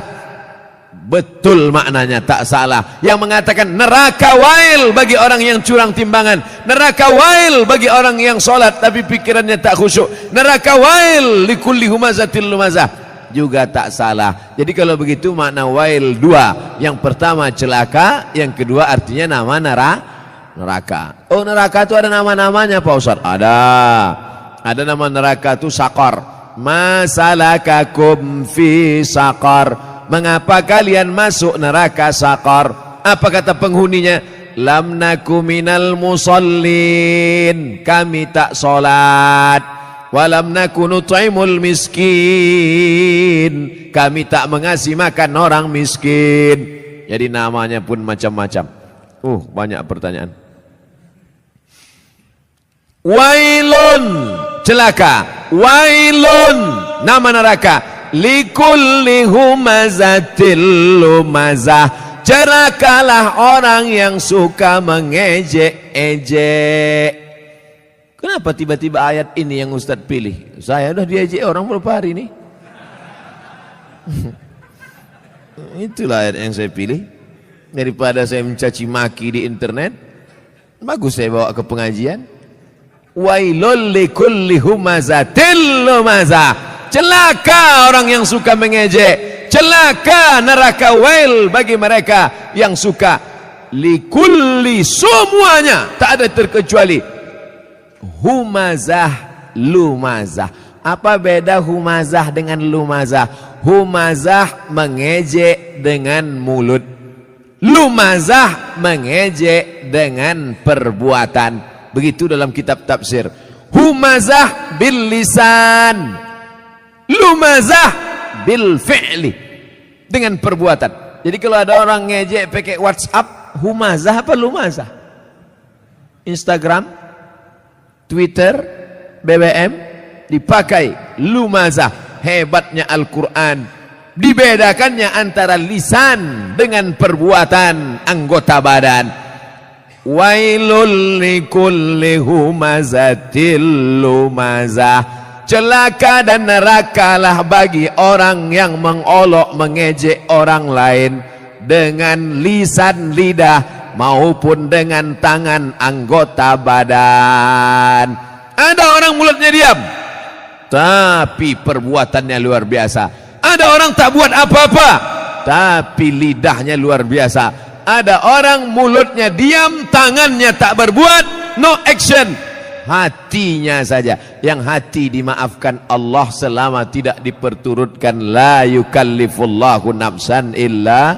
Betul maknanya, tak salah. Yang mengatakan neraka wail bagi orang yang curang timbangan, neraka wail bagi orang yang sholat tapi pikirannya tak khusyuk, neraka wail likulli humazatil lumazah, juga tak salah. Jadi kalau begitu makna wail dua. Yang pertama celaka, yang kedua artinya nama neraka. Oh, neraka itu ada nama-namanya Pak Ustaz? Ada nama neraka itu Sakor. Masalakakum fi Sakor. Mengapa kalian masuk neraka Sakor? Apa kata penghuninya? Lam naku minal musallin. Kami tak solat. Walam naku nut'imul miskin. Kami tak mengasih makan orang miskin. Jadi namanya pun macam-macam. Banyak pertanyaan. Wailun, celaka. Wailun, nama neraka. Likulli humazatil lumazah. Celakalah orang yang suka mengejek-ejek. Kenapa tiba-tiba ayat ini yang Ustadz pilih? Saya udah diejek orang berapa hari ini. Itulah ayat yang saya pilih. Daripada saya mencaci maki di internet, bagus saya bawa ke pengajian. Wailul likulli humazatil lumazah. Celaka orang yang suka mengejek. Celaka neraka wail bagi mereka yang suka. Likulli, semuanya, tak ada terkecuali. Humazah, lumazah. Apa beda humazah dengan lumazah? Humazah mengejek dengan mulut. Lumazah mengejek dengan perbuatan. Begitu dalam kitab tafsir. Humazah bil lisan, lumazah bil fi'li, dengan perbuatan. Jadi kalau ada orang ngejek pakai WhatsApp, humazah apa lumazah? Instagram, Twitter, BBM dipakai lumazah. Hebatnya Al-Quran, dibedakannya antara lisan dengan perbuatan anggota badan. Wailul likulli humazatil lumazah. Celaka dan nerakalah bagi orang yang mengolok mengejek orang lain dengan lisan lidah maupun dengan tangan anggota badan. Ada orang mulutnya diam tapi perbuatannya luar biasa. Ada orang tak buat apa-apa tapi lidahnya luar biasa. Ada orang mulutnya diam, tangannya tak berbuat, no action, hatinya saja. Yang hati dimaafkan Allah selama tidak diperturutkan. La yukallifullahu nafsan illa.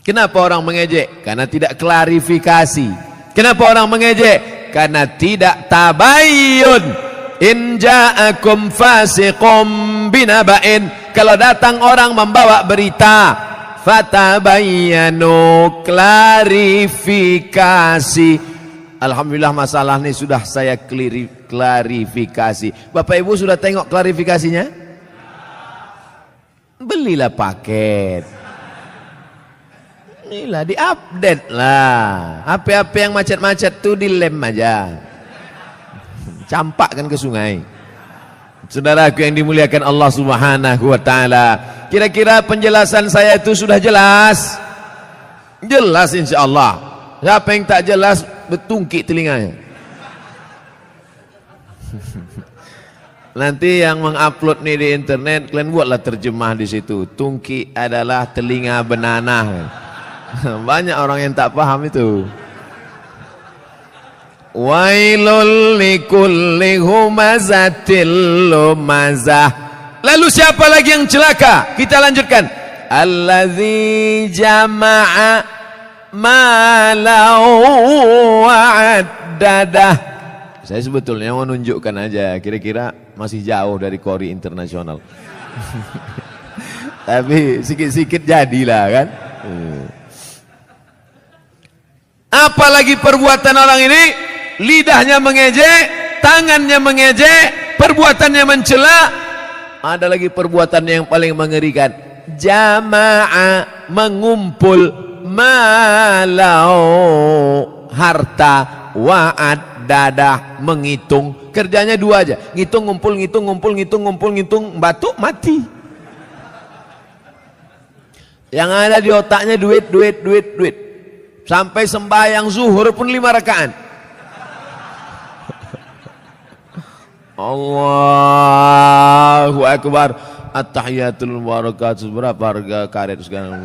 Kenapa orang mengejek? Karena tidak klarifikasi. Kenapa orang mengejek? Karena tidak tabayyun. In ja'akum fasiqum binaba'in. Kalau datang orang membawa berita, fatabayyanu, klarifikasi. Alhamdulillah masalah ini sudah saya klarifikasi. Bapak Ibu sudah tengok klarifikasinya? Belilah paket. Inilah, diupdate lah. HP-HP yang macet-macet tuh dilem aja. campakkan ke sungai. Saudaraku yang dimuliakan Allah Subhanahu wa taala, kira-kira penjelasan saya itu sudah jelas? Jelas insyaallah. Siapa yang tak jelas bertungkik telinganya. Nanti yang mengupload nih di internet, kalian buatlah terjemah di situ. Tungki adalah telinga benanah. Banyak orang yang tak paham itu. Wailul likulli humazatil lumazah. Lalu siapa lagi yang celaka? Kita lanjutkan. Allazi jama'a malau wa'addadah. Saya sebetulnya mau nunjukkan aja, kira-kira masih jauh dari Kori internasional. Tapi sikit-sikit jadilah kan. Apalagi perbuatan orang ini, lidahnya mengejek, tangannya mengejek, perbuatannya mencela. Ada lagi perbuatan yang paling mengerikan. Jama'a, mengumpul, malau, harta, wa'ad, dadah, menghitung. Kerjanya dua aja, ngitung, ngumpul, ngitung, ngumpul, ngitung, ngumpul, ngitung, batuk, mati. Yang ada di otaknya duit, duit, duit, duit. Sampai sembahyang zuhur pun 5 rakaat. Allahu Akbar. At-tahiyatul barakatuh. Berapa harga karet sekarang?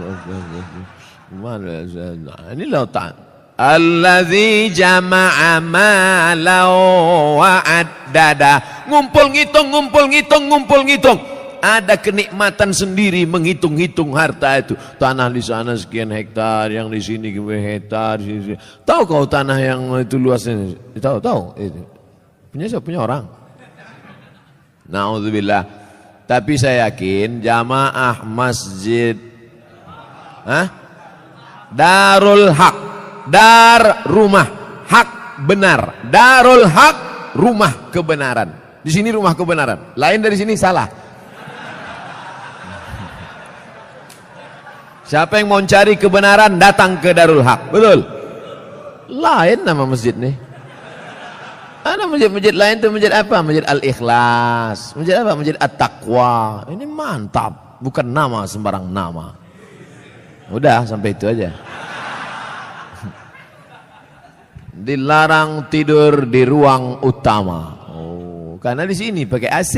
Mana? Ini otak. Allazi jama'a malau wa'addada. Ngumpul ngitung, ngumpul ngitung, ngumpul ngitung. Ada kenikmatan sendiri menghitung-hitung harta itu. Tanah di sana sekian hektar, yang di sini hektar. Tahu kau tanah yang itu luasnya? Tahu. Itu. Punya siapa? Punya orang. Na'udzubillah. Tapi saya yakin jamaah masjid Darul Haq. Dar rumah, hak benar. Darul haq, rumah kebenaran. Di sini rumah kebenaran. Lain dari sini salah. Siapa yang mau cari kebenaran datang ke Darul Haq. Betul? Lain nama masjid nih. Ada masjid-masjid lain tuh, masjid apa? Masjid Al-Ikhlas. Masjid apa? Masjid At-Taqwa. Ini mantap, bukan nama sembarang nama. Udah sampai itu aja. Dilarang tidur di ruang utama. Oh, karena di sini pakai AC.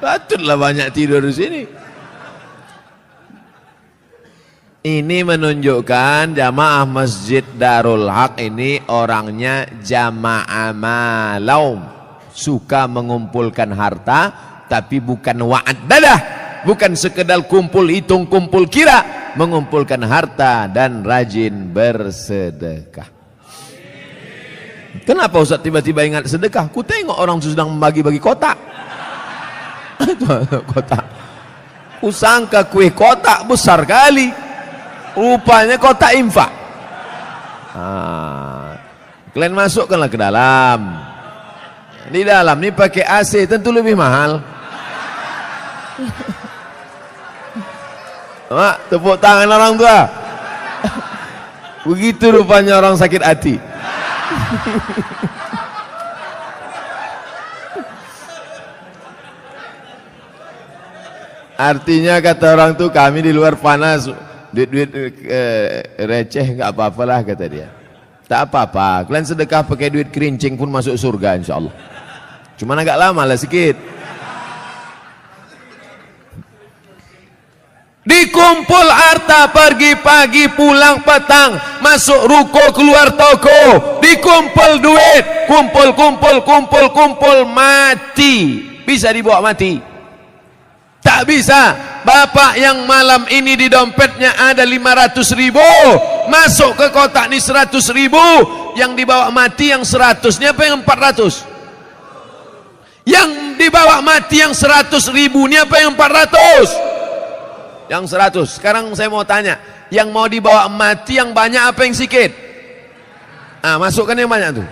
Patutlah banyak tidur di sini. Ini menunjukkan jamaah Masjid Darul Haq ini orangnya jamaah malau, suka mengumpulkan harta, tapi bukan wa'ad dadah, bukan sekedar kumpul hitung, kumpul kira. Mengumpulkan harta dan rajin bersedekah. Kenapa Ustaz tiba-tiba ingat sedekah? Ku tengok orang sedang membagi-bagi kotak. Kotak. Ku sangka kue kotak besar kali. Rupanya kotak infak. Kalian masukkanlah ke dalam. Di dalam ini pakai AC, tentu lebih mahal. Mak, tepuk tangan orang tua. Begitu rupanya orang sakit hati. Artinya kata orang tuh, kami di luar panas, duit-duit receh nggak apa-apalah kata dia. Tak apa-apa, kalian sedekah pakai duit kerincing pun masuk surga insyaallah. Cuman agak lama lah sikit. Dikumpul harta pergi pagi pulang petang, masuk ruko keluar toko, dikumpul duit, kumpul mati. Bisa dibawa mati? Tak bisa. Bapak yang malam ini di dompetnya ada 500.000, masuk ke kotak ini 100.000, yang dibawa mati yang 100-nya apa yang 400? Yang dibawa mati yang 100.000-nya apa yang 400? Yang 100. Sekarang saya mau tanya, yang mau dibawa mati yang banyak apa yang sikit? Masukkan yang banyak tuh.